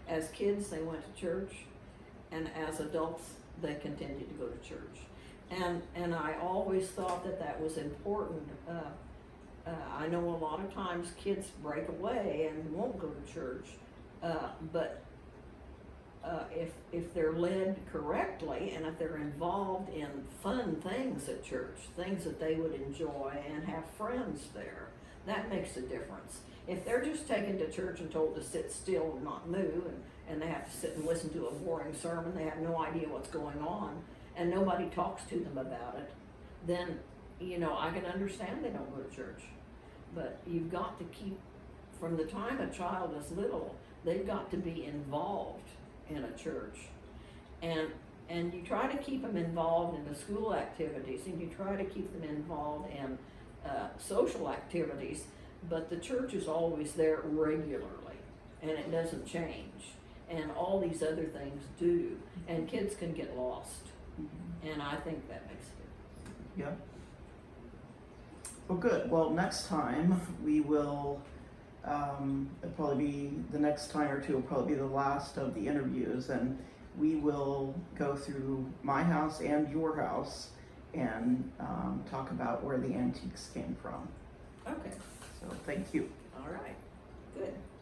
As kids, they went to church, and as adults, they continued to go to church. And I always thought that was important. I know a lot of times kids break away and won't go to church, but if they're led correctly, and if they're involved in fun things at church, things that they would enjoy and have friends there, that makes a difference. If they're just taken to church and told to sit still and not move, and they have to sit and listen to a boring sermon, they have no idea what's going on, and nobody talks to them about it, then, I can understand they don't go to church. But you've got to keep, from the time a child is little, they've got to be involved in a church. And you try to keep them involved in the school activities, and you try to keep them involved in social activities, but the church is always there regularly, and it doesn't change. And all these other things do, and kids can get lost. And I think that makes it. Yeah. Well, good. Well, next time we will, it'll probably be the next time or two will probably be the last of the interviews, and we will go through my house and your house and talk about where the antiques came from. Okay. So thank you. All right. Good.